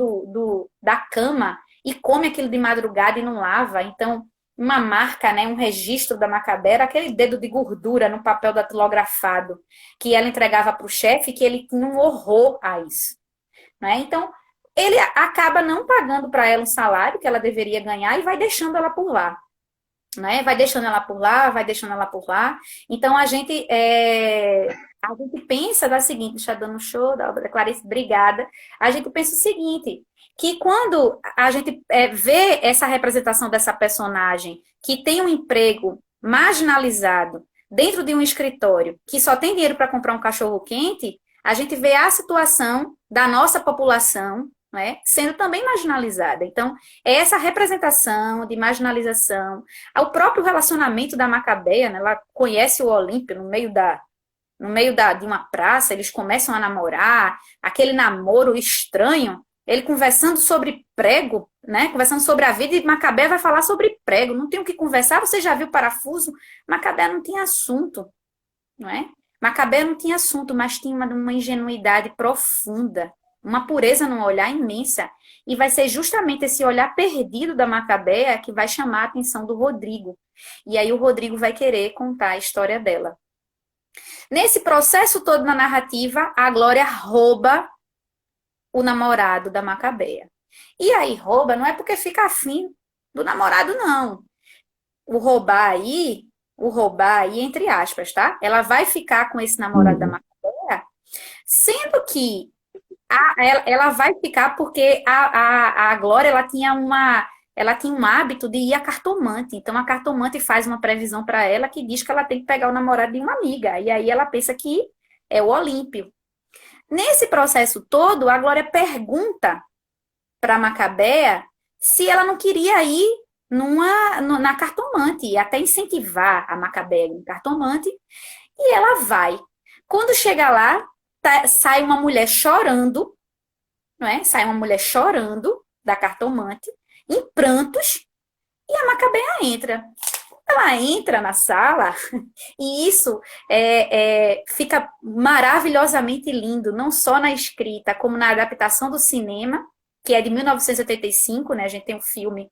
da cama e come aquilo de madrugada e não lava. Então, uma marca, né, um registro da Macabea era aquele dedo de gordura no papel datilografado que ela entregava para o chefe, que ele tinha um horror a isso, né? Então, ele acaba não pagando para ela um salário que ela deveria ganhar e vai deixando ela por lá, né? Vai deixando ela por lá, vai deixando ela por lá. Então, a gente pensa da seguinte, está dando show da obra da Clarice, obrigada. A gente pensa o seguinte, que quando a gente vê essa representação dessa personagem que tem um emprego marginalizado dentro de um escritório, que só tem dinheiro para comprar um cachorro quente, a gente vê a situação da nossa população, né, sendo também marginalizada. Então, essa representação de marginalização, o próprio relacionamento da Macabea, né, ela conhece o Olímpio de uma praça, eles começam a namorar, aquele namoro estranho, ele conversando sobre prego, né? Conversando sobre a vida, e Macabea vai falar sobre prego. Não tem o que conversar, você já viu parafuso? Macabea não tinha assunto, não é? Macabea não tinha assunto, mas tinha uma ingenuidade profunda, uma pureza no olhar imensa. E vai ser justamente esse olhar perdido da Macabea que vai chamar a atenção do Rodrigo. E aí o Rodrigo vai querer contar a história dela. Nesse processo todo na narrativa, a Glória rouba o namorado da Macabea. E aí rouba não é porque fica afim do namorado, não. O roubar aí, entre aspas, tá? Ela vai ficar com esse namorado da Uhum. Macabea, sendo que ela vai ficar porque a Glória, ela tinha um hábito de ir à cartomante. Então, a cartomante faz uma previsão para ela que diz que ela tem que pegar o namorado de uma amiga. E aí ela pensa que é o Olímpio. Nesse processo todo, a Glória pergunta para a Macabea se ela não queria ir na cartomante, e até incentivar a Macabea em cartomante, e ela vai. Quando chega lá, sai uma mulher chorando, não é? Sai uma mulher chorando da cartomante, em prantos, e a Macabea entra. Ela entra na sala e isso fica maravilhosamente lindo, não só na escrita, como na adaptação do cinema, que é de 1985, né? A gente tem um filme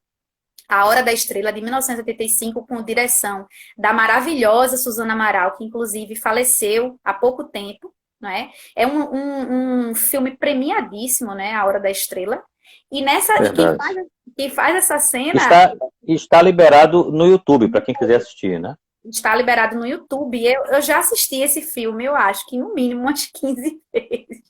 A Hora da Estrela, de 1985, com direção da maravilhosa Suzana Amaral, que inclusive faleceu há pouco tempo, não é? É um filme premiadíssimo, né? A Hora da Estrela. E Verdade. quem faz essa cena Está liberado no YouTube, para quem quiser assistir, né? está liberado no YouTube. Eu já assisti esse filme, eu acho que no mínimo umas 15 vezes.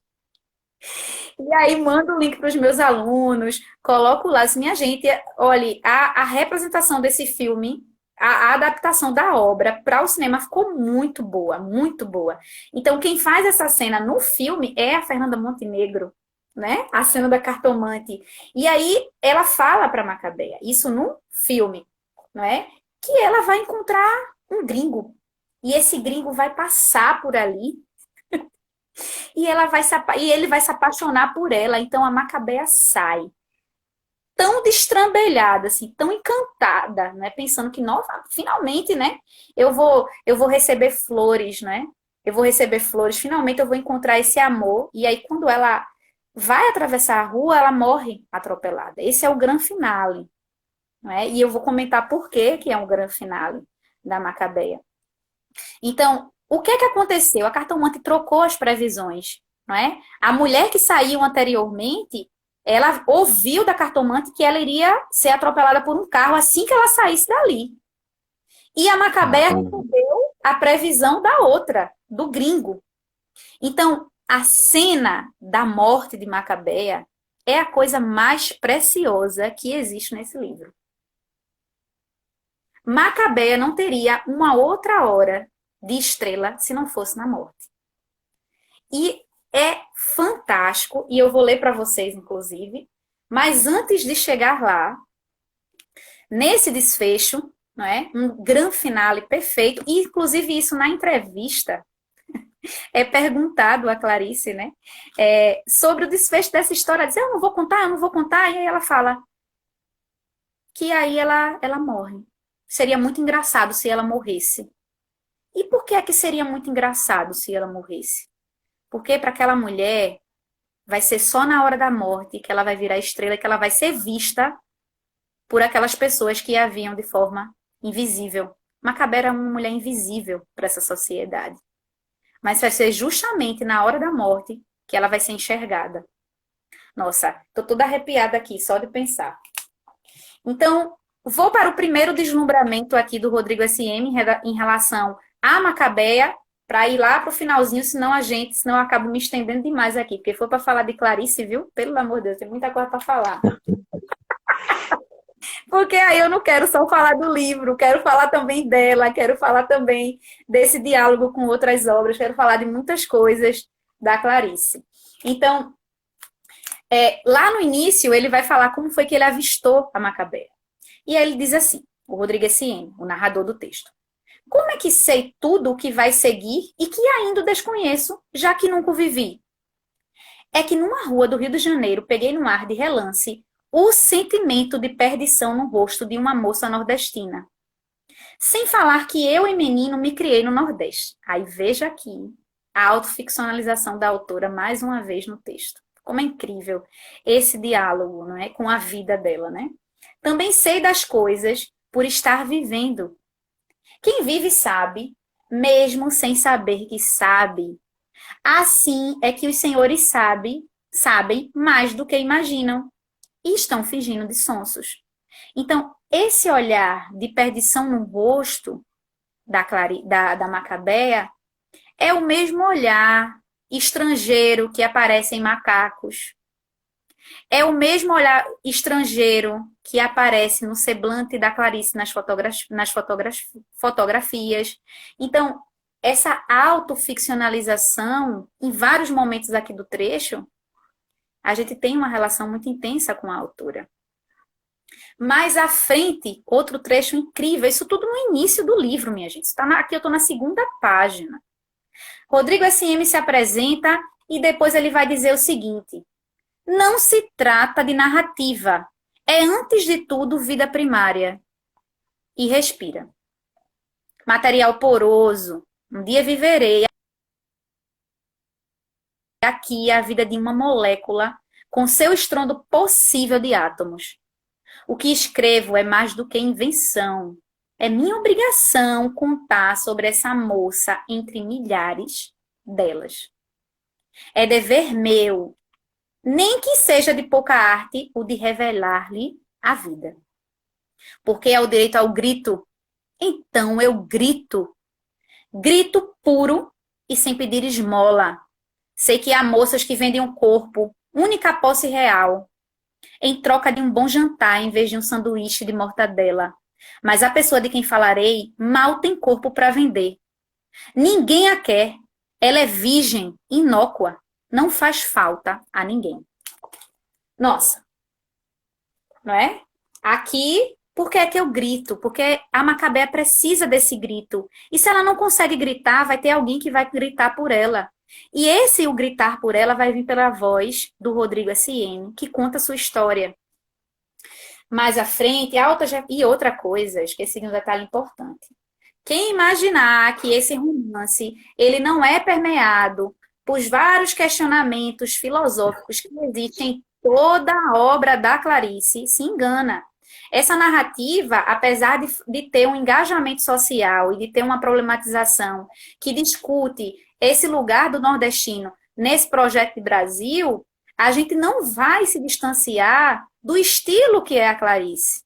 E aí mando o link para os meus alunos, coloco lá, assim, minha gente, olha, a representação desse filme, a adaptação da obra para o cinema ficou muito boa, muito boa. Então, quem faz essa cena no filme é a Fernanda Montenegro, né? A cena da cartomante. E aí ela fala para Macabea, isso no filme, não é? Que ela vai encontrar um gringo. E esse gringo vai passar por ali e ele vai se apaixonar por ela. Então a Macabea sai tão destrambelhada, assim, tão encantada, né? Pensando que, nossa, finalmente, né? Eu vou receber flores, né? Eu vou receber flores, finalmente eu vou encontrar esse amor. E aí, quando ela vai atravessar a rua, ela morre atropelada. Esse é o grande finale, né? E eu vou comentar por que é um grande finale da Macabeia. Então, o que é que aconteceu? A cartomante trocou as previsões, não é? A mulher que saiu anteriormente, ela ouviu da cartomante que ela iria ser atropelada por um carro assim que ela saísse dali. E a Macabeia recebeu a previsão da outra, do gringo. Então, a cena da morte de Macabeia é a coisa mais preciosa que existe nesse livro. Macabeia não teria uma outra hora de estrela se não fosse na morte. E é fantástico, e eu vou ler para vocês, inclusive, mas antes de chegar lá, nesse desfecho, não é? Um grande finale perfeito, e inclusive isso na entrevista é perguntado a Clarice, né? Sobre o desfecho dessa história, diz, eu não vou contar, e aí ela fala que aí ela morre. Seria muito engraçado se ela morresse. E por que é que seria muito engraçado se ela morresse? Porque para aquela mulher vai ser só na hora da morte que ela vai virar estrela, que ela vai ser vista por aquelas pessoas que a viam de forma invisível. Macabé era uma mulher invisível para essa sociedade. Mas vai ser justamente na hora da morte que ela vai ser enxergada. Nossa, tô toda arrepiada aqui só de pensar. Então, vou para o primeiro deslumbramento aqui do Rodrigo SM em relação à Macabeia, para ir lá para o finalzinho, senão eu acabo me estendendo demais aqui, porque foi para falar de Clarice, viu? Pelo amor de Deus, tem muita coisa para falar. Porque aí eu não quero só falar do livro, quero falar também dela, quero falar também desse diálogo com outras obras, quero falar de muitas coisas da Clarice. Então, lá no início, ele vai falar como foi que ele avistou a Macabeia. E aí ele diz assim, o Rodrigo S.M., o narrador do texto. Como é que sei tudo o que vai seguir e que ainda desconheço, já que nunca o vivi? É que numa rua do Rio de Janeiro peguei no ar de relance o sentimento de perdição no rosto de uma moça nordestina. Sem falar que eu e menino me criei no Nordeste. Aí veja aqui a autoficcionalização da autora mais uma vez no texto. Como é incrível esse diálogo, não é, com a vida dela, né? Também sei das coisas por estar vivendo. Quem vive sabe, mesmo sem saber que sabe. Assim é que os senhores sabem mais do que imaginam. e estão fingindo de sonsos. Então, esse olhar de perdição no rosto da Macabeia é o mesmo olhar estrangeiro que aparece em Macacos. É o mesmo olhar estrangeiro que aparece no semblante da Clarice nas fotografias. Então, essa autoficcionalização, em vários momentos aqui do trecho, a gente tem uma relação muito intensa com a autora. Mais à frente, outro trecho incrível, isso tudo no início do livro, minha gente. Aqui eu estou na segunda página. Rodrigo SM se apresenta e depois ele vai dizer o seguinte: não se trata de narrativa, é antes de tudo vida primária. E respira. Material poroso, um dia viverei aqui a vida de uma molécula com seu estrondo possível de átomos. O que escrevo é mais do que invenção. É minha obrigação contar sobre essa moça entre milhares delas. É dever meu, nem que seja de pouca arte, o de revelar-lhe a vida. Porque é o direito ao grito. Então eu grito. Grito puro e sem pedir esmola. Sei que há moças que vendem um corpo, única posse real, em troca de um bom jantar em vez de um sanduíche de mortadela. Mas a pessoa de quem falarei mal tem corpo para vender. Ninguém a quer. Ela é virgem, inócua. Não faz falta a ninguém. Nossa. Não é? Aqui, por que é que eu grito? Porque a Macabeia precisa desse grito. E se ela não consegue gritar, vai ter alguém que vai gritar por ela. E o gritar por ela vai vir pela voz do Rodrigo SM, que conta a sua história. Mais à frente, e outra coisa, esqueci de um detalhe importante. Quem imaginar que esse romance ele não é permeado por vários questionamentos filosóficos que existem em toda a obra da Clarice, se engana. Essa narrativa, apesar de ter um engajamento social e de ter uma problematização que discute esse lugar do nordestino nesse projeto de Brasil, a gente não vai se distanciar do estilo que é a Clarice.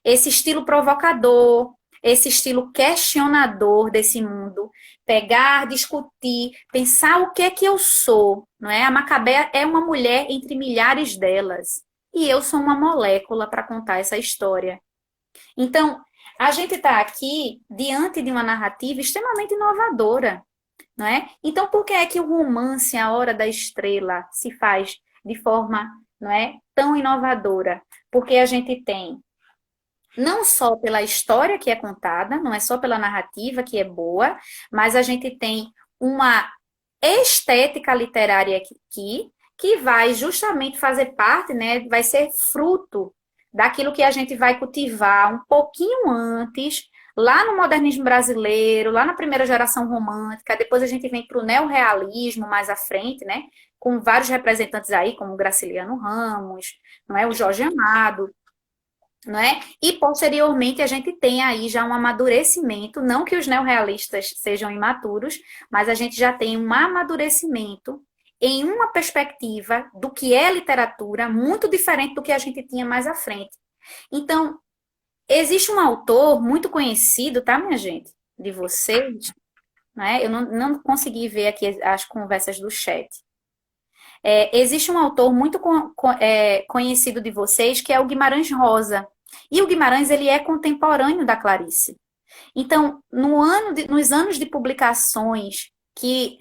Esse estilo provocador, esse estilo questionador desse mundo, pegar, discutir, pensar o que é que eu sou, não é? A Macabeia é uma mulher entre milhares delas, e eu sou uma molécula para contar essa história. Então, a gente está aqui diante de uma narrativa extremamente inovadora, não é? Então, por que é que o romance A Hora da Estrela se faz de forma, não é, tão inovadora? Porque a gente tem não só pela história que é contada, não é só pela narrativa que é boa, mas a gente tem uma estética literária aqui que vai justamente fazer parte, né, vai ser fruto daquilo que a gente vai cultivar um pouquinho antes, lá no modernismo brasileiro, lá na primeira geração romântica, depois a gente vem para o neorrealismo mais à frente, né, com vários representantes aí, como o Graciliano Ramos, não é, o Jorge Amado, não é? E posteriormente a gente tem aí já um amadurecimento, não que os neorrealistas sejam imaturos, mas a gente já tem um amadurecimento em uma perspectiva do que é literatura muito diferente do que a gente tinha mais à frente. Então, existe um autor muito conhecido, tá, minha gente? De vocês, né? Eu não consegui ver aqui as conversas do chat. Existe um autor muito conhecido de vocês, que é o Guimarães Rosa. E o Guimarães, ele é contemporâneo da Clarice. Então, nos anos de publicações que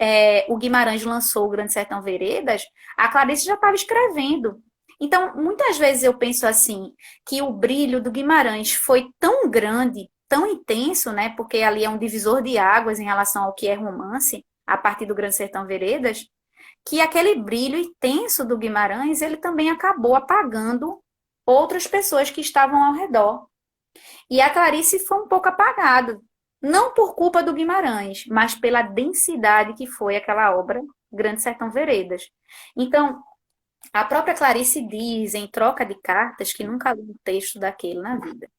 o Guimarães lançou o Grande Sertão Veredas, a Clarice já estava escrevendo. Então, muitas vezes eu penso assim, que o brilho do Guimarães foi tão grande, tão intenso, né? Porque ali é um divisor de águas em relação ao que é romance, a partir do Grande Sertão Veredas, que aquele brilho intenso do Guimarães, ele também acabou apagando outras pessoas que estavam ao redor. E a Clarice foi um pouco apagada, não por culpa do Guimarães, mas pela densidade que foi aquela obra Grande Sertão Veredas. Então, a própria Clarice diz, em troca de cartas, que nunca leu um texto daquele na vida,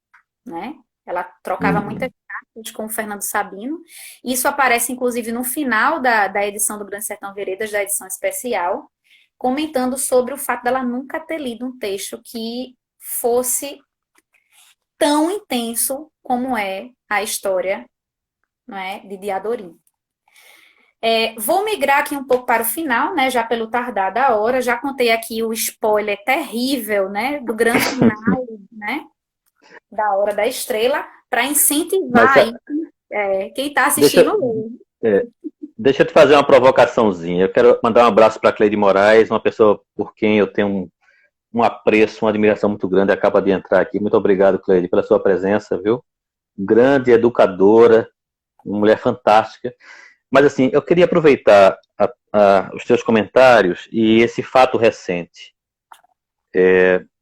né? Ela trocava muitas cartas com o Fernando Sabino. Isso aparece, inclusive, no final da edição do Grande Sertão Veredas, da edição especial. comentando sobre o fato dela nunca ter lido um texto que fosse tão intenso como é a história, não é, de Diadorim. Vou migrar aqui um pouco para o final, né, já pelo tardar da hora. Já contei aqui o spoiler terrível, né, do grande final, né, da Hora da Estrela, para incentivar aí, quem está assistindo. Deixa eu te fazer uma provocaçãozinha. Eu quero mandar um abraço para a Cleide Moraes, uma pessoa por quem eu tenho um apreço, uma admiração muito grande, acaba de entrar aqui. Muito obrigado, Cleide, pela sua presença, viu? Grande educadora, uma mulher fantástica. Mas, assim, eu queria aproveitar os seus comentários e esse fato recente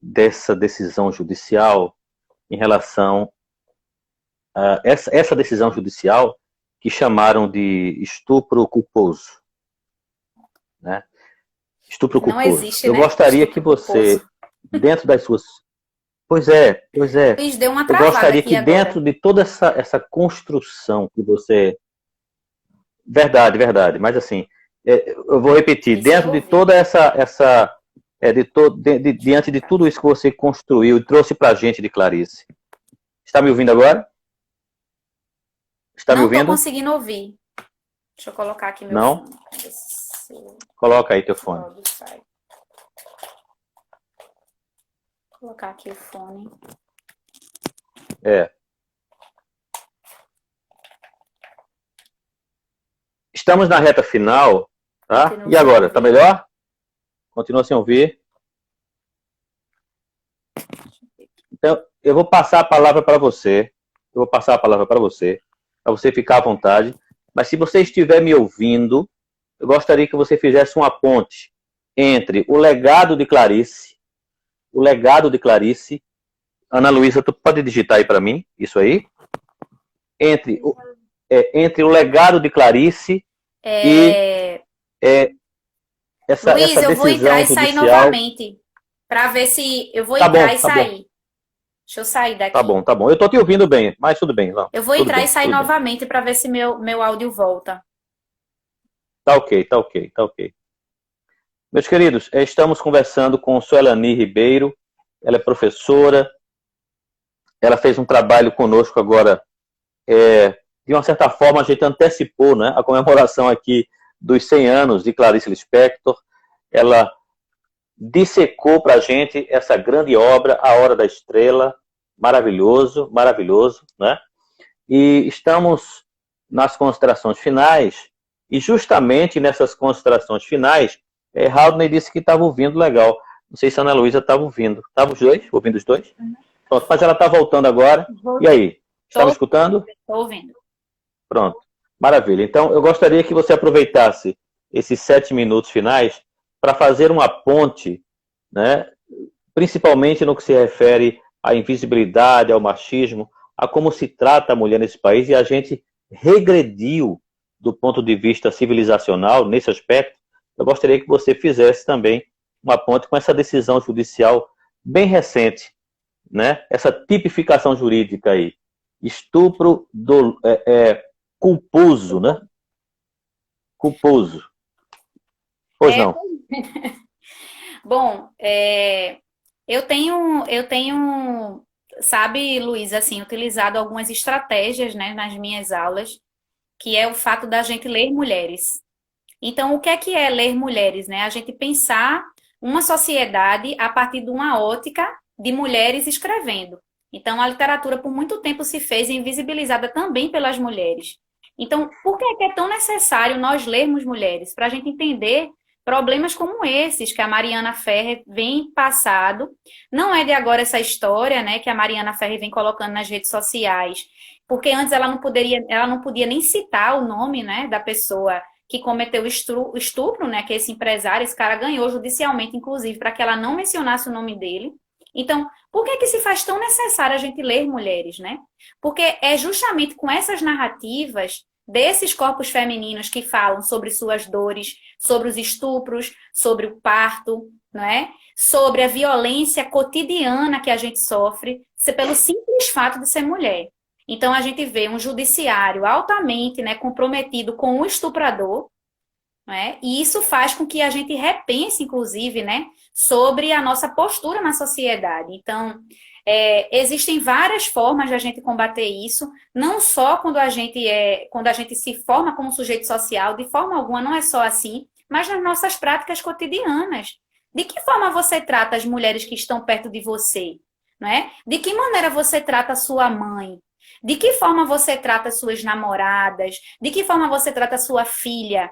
dessa decisão judicial em relação a essa decisão judicial que chamaram de estupro culposo. Né? Estupro culposo. Não existe, eu gostaria que você, dentro das suas... Pois é. Luiz, deu uma travada eu gostaria que agora. dentro de toda essa construção que você... Verdade. Mas assim, eu vou repetir, dentro de toda diante de tudo isso que você construiu e trouxe pra gente de Clarice. Está me ouvindo agora? Está me ouvindo? Não estou conseguindo ouvir. Deixa eu colocar aqui meu fone. Coloca aí teu fone. Vou colocar aqui o fone. Estamos na reta final, tá? E agora, tá melhor? Continua sem ouvir. Então, eu vou passar a palavra para você. Para você ficar à vontade. Mas se você estiver me ouvindo, eu gostaria que você fizesse uma ponte entre o legado de Clarice. Ana Luísa, tu pode digitar aí para mim, isso aí? Entre o legado de Clarice e essa Luiz, decisão eu vou entrar e sair judicial. novamente. Para ver se... Eu vou entrar e sair. Bom. Deixa eu sair daqui. Tá bom. Eu tô te ouvindo bem, mas tudo bem. Não, eu vou entrar e sair novamente para ver se meu áudio volta. Tá ok. Meus queridos, estamos conversando com Suelani Ribeiro. Ela é professora. Ela fez um trabalho conosco agora. De uma certa forma, a gente antecipou, né, a comemoração aqui dos 100 anos de Clarice Lispector. Ela dissecou para a gente essa grande obra, A Hora da Estrela, maravilhoso, né? E estamos nas considerações finais, e justamente nessas considerações finais, Haldney disse que estava ouvindo legal. Não sei se a Ana Luísa estava ouvindo. Estavam os dois? Ouvindo os dois? Pronto, mas ela está voltando agora. E aí? Está me escutando? Estou ouvindo. Pronto, maravilha. Então, eu gostaria que você aproveitasse esses 7 minutos finais para fazer uma ponte, né, principalmente no que se refere à invisibilidade, ao machismo, a como se trata a mulher nesse país, e a gente regrediu do ponto de vista civilizacional nesse aspecto. Eu gostaria que você fizesse também uma ponte com essa decisão judicial bem recente, né, essa tipificação jurídica aí. Estupro culposo, né? Culposo. Pois não. Bom, eu tenho, sabe, Luiz, assim, utilizado algumas estratégias, né, nas minhas aulas, que é o fato da gente ler mulheres. Então, o que é ler mulheres, né? A gente pensar uma sociedade a partir de uma ótica de mulheres escrevendo. Então, a literatura, por muito tempo, se fez invisibilizada também pelas mulheres. Então, por que é tão necessário nós lermos mulheres? Para a gente entender problemas como esses que a Mariana Ferrer vem passado. Não é de agora essa história, né, que a Mariana Ferrer vem colocando nas redes sociais, porque antes ela não podia nem citar o nome, né, da pessoa que cometeu o estupro, né, que esse empresário, esse cara ganhou judicialmente, inclusive, para que ela não mencionasse o nome dele. Então, por que se faz tão necessário a gente ler mulheres, né? Porque é justamente com essas narrativas desses corpos femininos que falam sobre suas dores, sobre os estupros, sobre o parto, né? Sobre a violência cotidiana que a gente sofre pelo simples fato de ser mulher. Então, a gente vê um judiciário altamente, né, comprometido com o estuprador, não é? E isso faz com que a gente repense, inclusive, né, sobre a nossa postura na sociedade. Então, existem várias formas de a gente combater isso, não só quando a gente se forma como sujeito social, de forma alguma não é só assim, mas nas nossas práticas cotidianas. De que forma você trata as mulheres que estão perto de você? Não é? De que maneira você trata a sua mãe? De que forma você trata as suas namoradas? De que forma você trata a sua filha?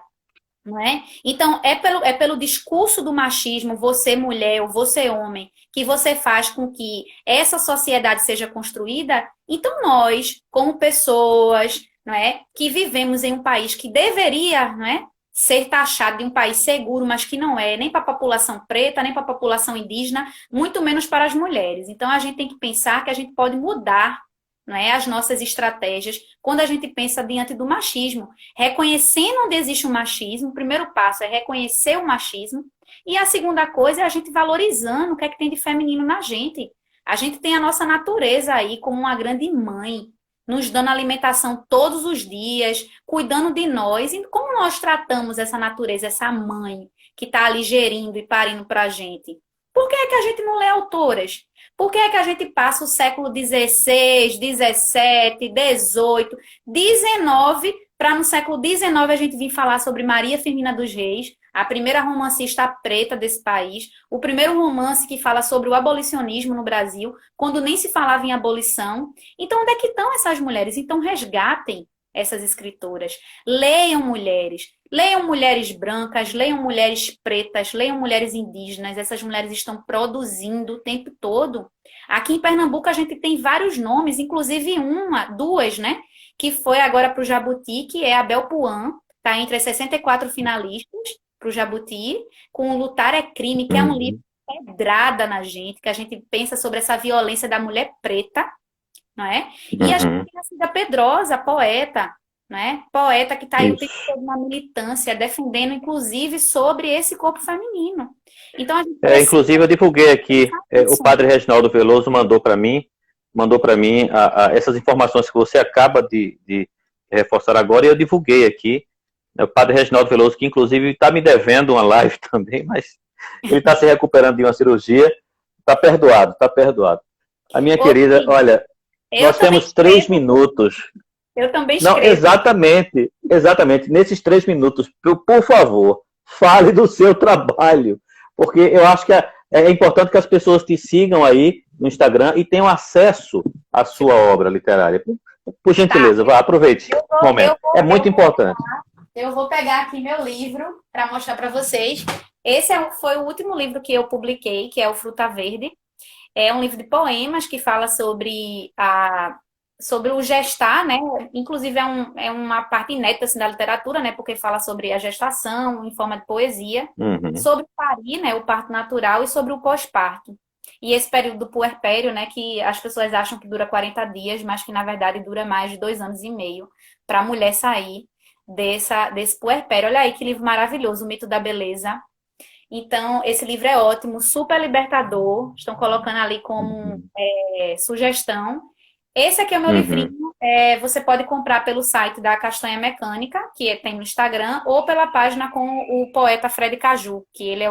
Não é? Então, é pelo discurso do machismo, você mulher ou você homem, que você faz com que essa sociedade seja construída. Então, nós, como pessoas, não é, que vivemos em um país que deveria, não é, ser taxado de um país seguro, mas que não é, nem para a população preta, nem para a população indígena, muito menos para as mulheres. Então, a gente tem que pensar que a gente pode mudar, não é, as nossas estratégias quando a gente pensa diante do machismo. Reconhecendo onde existe o machismo, o primeiro passo é reconhecer o machismo, e a segunda coisa é a gente valorizando o que é que tem de feminino na gente. A gente tem a nossa natureza aí como uma grande mãe, nos dando alimentação todos os dias, cuidando de nós, e como nós tratamos essa natureza, essa mãe que está ali gerindo e parindo para a gente? Por que é que a gente não lê autoras? Por que é que a gente passa o século XVI, XVII, XVIII, XIX, para no século XIX a gente vir falar sobre Maria Firmina dos Reis, a primeira romancista preta desse país, o primeiro romance que fala sobre o abolicionismo no Brasil, quando nem se falava em abolição. Então, onde é que estão essas mulheres? Então, resgatem essas escritoras. Leiam mulheres brancas, leiam mulheres pretas, leiam mulheres indígenas. Essas mulheres estão produzindo o tempo todo. Aqui em Pernambuco a gente tem vários nomes, inclusive duas, né? Que foi agora para o Jabuti, que é a Bel Puan, está entre as 64 finalistas para o Jabuti, com o Lutar é Crime, que é um livro pedrada na gente, que a gente pensa sobre essa violência da mulher preta, não é? E a gente tem a Cida Pedrosa, poeta, não é? Poeta que está aí o tempo todo na militância, defendendo, inclusive, sobre esse corpo feminino. Então, a gente precisa... Inclusive, eu divulguei aqui, o padre Reginaldo Veloso mandou para mim essas informações que você acaba de reforçar agora, e eu divulguei aqui. O padre Reginaldo Veloso, que inclusive está me devendo uma live também, mas ele está se recuperando de uma cirurgia, está perdoado, está perdoado. A minha querida, olha, nós temos 3 minutos. Eu também escrevo. Não, exatamente. Nesses 3 minutos, por favor, fale do seu trabalho, porque eu acho que é importante que as pessoas te sigam aí no Instagram e tenham acesso à sua obra literária. Por gentileza, vá, aproveite o momento. É muito importante. Eu vou pegar aqui meu livro para mostrar para vocês. Esse foi o último livro que eu publiquei, que é o Fruta Verde. É um livro de poemas que fala sobre o gestar, né? Inclusive é uma parte inédita assim, da literatura, né? Porque fala sobre a gestação em forma de poesia, sobre o parir, né? O parto natural, e sobre o pós-parto. E esse período do puerpério, né? Que as pessoas acham que dura 40 dias, mas que na verdade dura mais de 2 anos e meio para a mulher sair desse puerpério. Olha aí que livro maravilhoso, O Mito da Beleza. Então, esse livro é ótimo, super libertador. Estão colocando ali como sugestão. Esse aqui é o meu livrinho. Você pode comprar pelo site da Castanha Mecânica, que tem no Instagram, ou pela página com o poeta Fred Caju, que ele é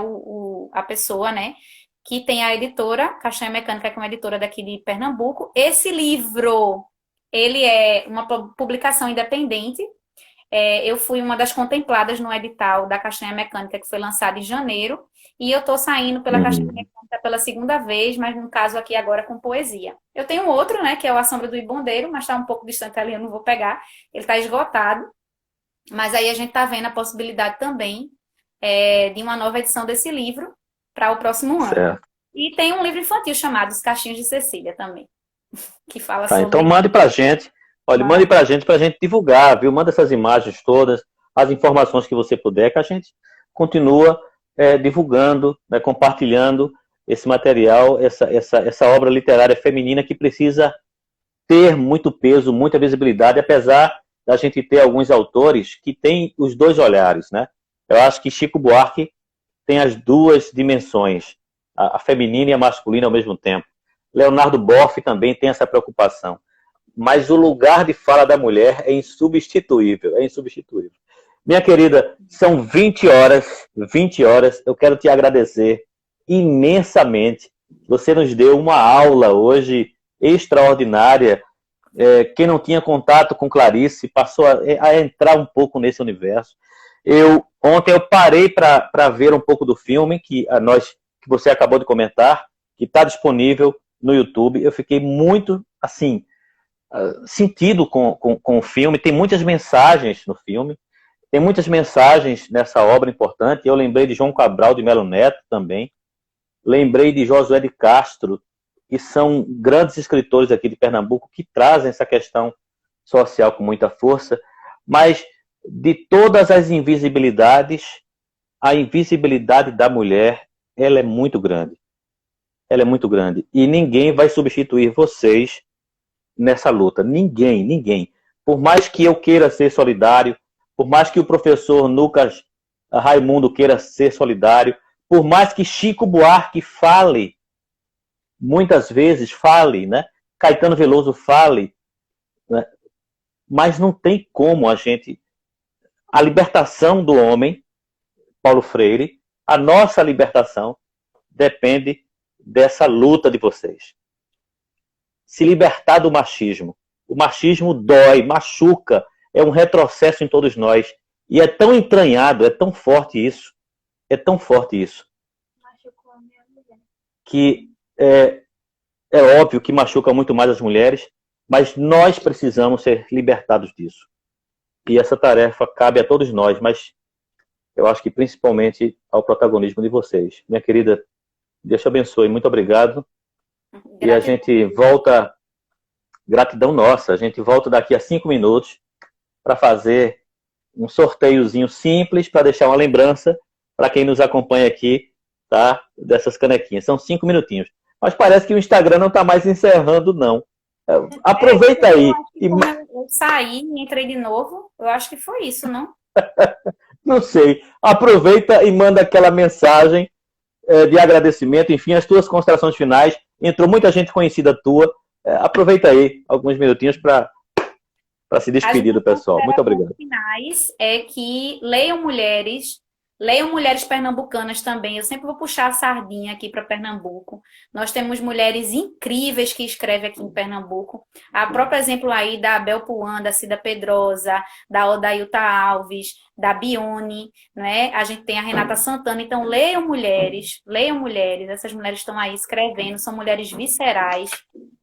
a pessoa, né, que tem a editora, Castanha Mecânica, que é uma editora daqui de Pernambuco. Esse livro, ele é uma publicação independente. Eu fui uma das contempladas no edital da Castanha Mecânica, que foi lançado em janeiro, e eu estou saindo pela Castanha Mecânica pela segunda vez, mas no caso aqui agora com poesia. Eu tenho outro, né, que é o A Sombra do Ibondeiro, mas está um pouco distante ali, eu não vou pegar, ele está esgotado, mas aí a gente está vendo a possibilidade também de uma nova edição desse livro para o próximo ano. Certo. E tem um livro infantil chamado Os Cachinhos de Cecília também, que fala sobre... Então mande para a gente. Olha, mande para a gente divulgar, viu? Manda essas imagens todas, as informações que você puder, que a gente continua divulgando, né, compartilhando esse material, essa obra literária feminina que precisa ter muito peso, muita visibilidade, apesar da gente ter alguns autores que têm os dois olhares, né? Eu acho que Chico Buarque tem as duas dimensões, a feminina e a masculina ao mesmo tempo. Leonardo Boff também tem essa preocupação. Mas o lugar de fala da mulher é insubstituível, é insubstituível. Minha querida, são 20 horas, 20 horas. Eu quero te agradecer imensamente. Você nos deu uma aula hoje extraordinária. Quem não tinha contato com Clarice passou a entrar um pouco nesse universo. Ontem eu parei para ver um pouco do filme que você acabou de comentar, que está disponível no YouTube. Eu fiquei muito, assim, sentido com o filme. Tem muitas mensagens no filme. Tem muitas mensagens nessa obra importante. Eu lembrei de João Cabral de Melo Neto também. Lembrei de Josué de Castro, que são grandes escritores aqui de Pernambuco que trazem essa questão social com muita força. Mas de todas as invisibilidades, a invisibilidade da mulher, ela é muito grande. Ela é muito grande. E ninguém vai substituir vocês nessa luta. Ninguém, ninguém. Por mais que eu queira ser solidário, por mais que o professor Lucas Raimundo queira ser solidário, por mais que Chico Buarque fale, muitas vezes fale, né? Caetano Veloso fale, né? Mas não tem como a libertação do homem, Paulo Freire, a nossa libertação depende dessa luta de vocês. Se libertar do machismo. O machismo dói, machuca, é um retrocesso em todos nós. E é tão entranhado, é tão forte isso, que é óbvio que machuca muito mais as mulheres, mas nós precisamos ser libertados disso. E essa tarefa cabe a todos nós, mas eu acho que principalmente ao protagonismo de vocês. Minha querida, Deus te abençoe, muito obrigado. Gratidão. E a gente volta, gratidão nossa, a gente volta daqui a 5 minutos para fazer um sorteiozinho simples, para deixar uma lembrança para quem nos acompanha aqui, tá? Dessas canequinhas. São 5 minutinhos. Mas parece que o Instagram não está mais encerrando, não. Aproveita aí. Eu saí e entrei de novo, eu acho que foi isso, não? Não sei. Aproveita e manda aquela mensagem de agradecimento, enfim, as tuas considerações finais. Entrou muita gente conhecida tua. Aproveita aí alguns minutinhos para se despedir do pessoal. Muito obrigado. As finais é que leiam mulheres pernambucanas também. Eu sempre vou puxar a sardinha aqui para Pernambuco. Nós temos mulheres incríveis que escrevem aqui em Pernambuco. A próprio exemplo aí da Abel Puan, da Cida Pedrosa, da Odailta Alves, da Bione, né? A gente tem a Renata Santana. Então, leiam mulheres. Essas mulheres estão aí escrevendo, são mulheres viscerais,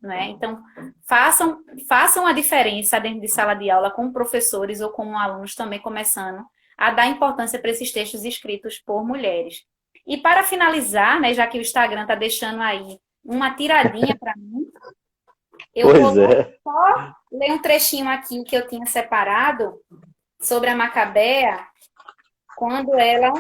né? Então, façam a diferença dentro de sala de aula com professores ou com alunos também começando a dar importância para esses textos escritos por mulheres. E para finalizar, né, já que o Instagram está deixando aí uma tiradinha para mim, eu vou só ler um trechinho aqui que eu tinha separado sobre a Macabea, quando ela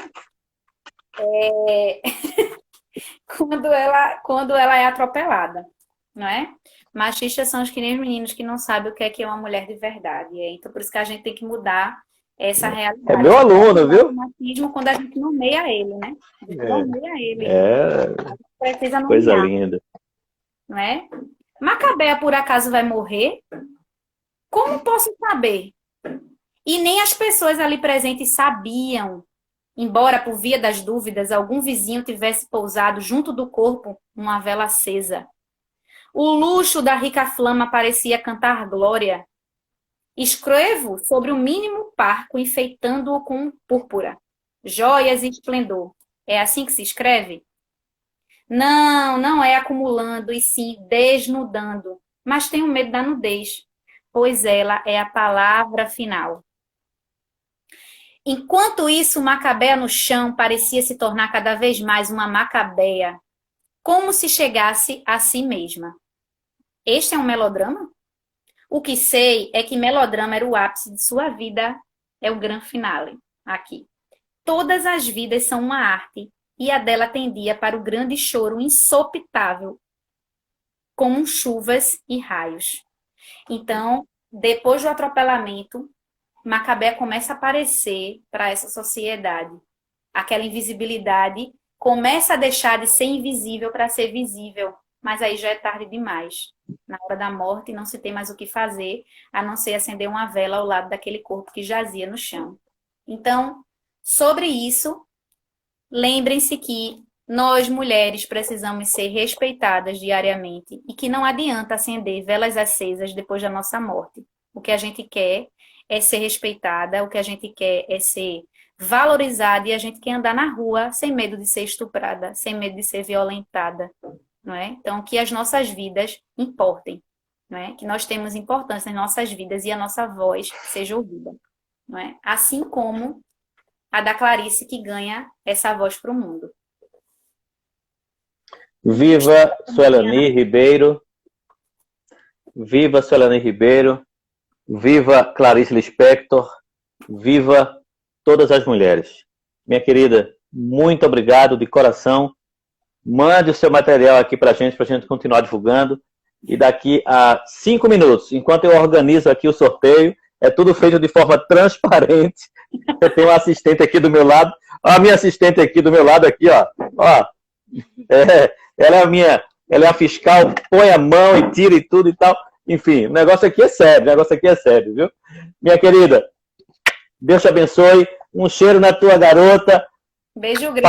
quando ela é atropelada, não é? Machistas são os que nem os meninos que não sabem o que é uma mulher de verdade. Então, por isso que a gente tem que mudar essa realidade. É meu aluno, viu? O machismo quando a gente nomeia ele, né? A gente nomeia ele. Precisa nomear. Coisa linda. Não é? Macabea, por acaso, vai morrer? Como posso saber? E nem as pessoas ali presentes sabiam. Embora, por via das dúvidas, algum vizinho tivesse pousado junto do corpo uma vela acesa. O luxo da rica flama parecia cantar glória. Escrevo sobre o mínimo parco, enfeitando-o com púrpura, joias e esplendor. É assim que se escreve? Não, não é acumulando, e sim desnudando. Mas tenho medo da nudez, pois ela é a palavra final. Enquanto isso, Macabea no chão parecia se tornar cada vez mais uma Macabea, como se chegasse a si mesma. Este é um melodrama? O que sei é que melodrama era o ápice de sua vida, é o grande finale aqui. Todas as vidas são uma arte e a dela tendia para o grande choro insopitável, como chuvas e raios. Então, depois do atropelamento, Macabea começa a aparecer para essa sociedade. Aquela invisibilidade começa a deixar de ser invisível para ser visível, mas aí já é tarde demais. Na hora da morte não se tem mais o que fazer, a não ser acender uma vela ao lado daquele corpo que jazia no chão. Então, sobre isso, lembrem-se que nós, mulheres, precisamos ser respeitadas diariamente e que não adianta acender velas acesas depois da nossa morte. O que a gente quer é ser respeitada, o que a gente quer é ser valorizada e a gente quer andar na rua sem medo de ser estuprada, sem medo de ser violentada, não é? Então, que as nossas vidas importem, não é? Que nós temos importância nas nossas vidas e a nossa voz seja ouvida, não é? Assim como a da Clarice, que ganha essa voz para o mundo. Viva Suelani Ribeiro. Viva Suelani Ribeiro. Viva Clarice Lispector. Viva todas as mulheres. Minha querida, muito obrigado de coração. Mande o seu material aqui para a gente continuar divulgando. E daqui a 5 minutos, enquanto eu organizo aqui o sorteio, é tudo feito de forma transparente. Eu tenho um assistente aqui do meu lado. Ó, a minha assistente aqui do meu lado, aqui, ó. Ela é a fiscal, põe a mão e tira e tudo e tal. Enfim, o negócio aqui é sério, viu? Minha querida, Deus te abençoe. Um cheiro na tua garota. Beijo grande.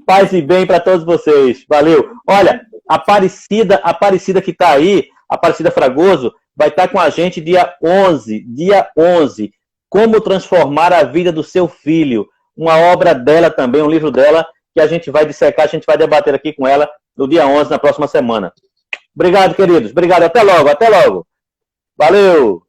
Paz e bem para todos vocês. Valeu. Olha, a Aparecida que está aí, Aparecida Fragoso, vai estar com a gente dia 11. Como transformar a vida do seu filho. Uma obra dela também, um livro dela, que a gente vai dissecar, a gente vai debater aqui com ela no dia 11, na próxima semana. Obrigado, queridos. Obrigado. Até logo. Valeu.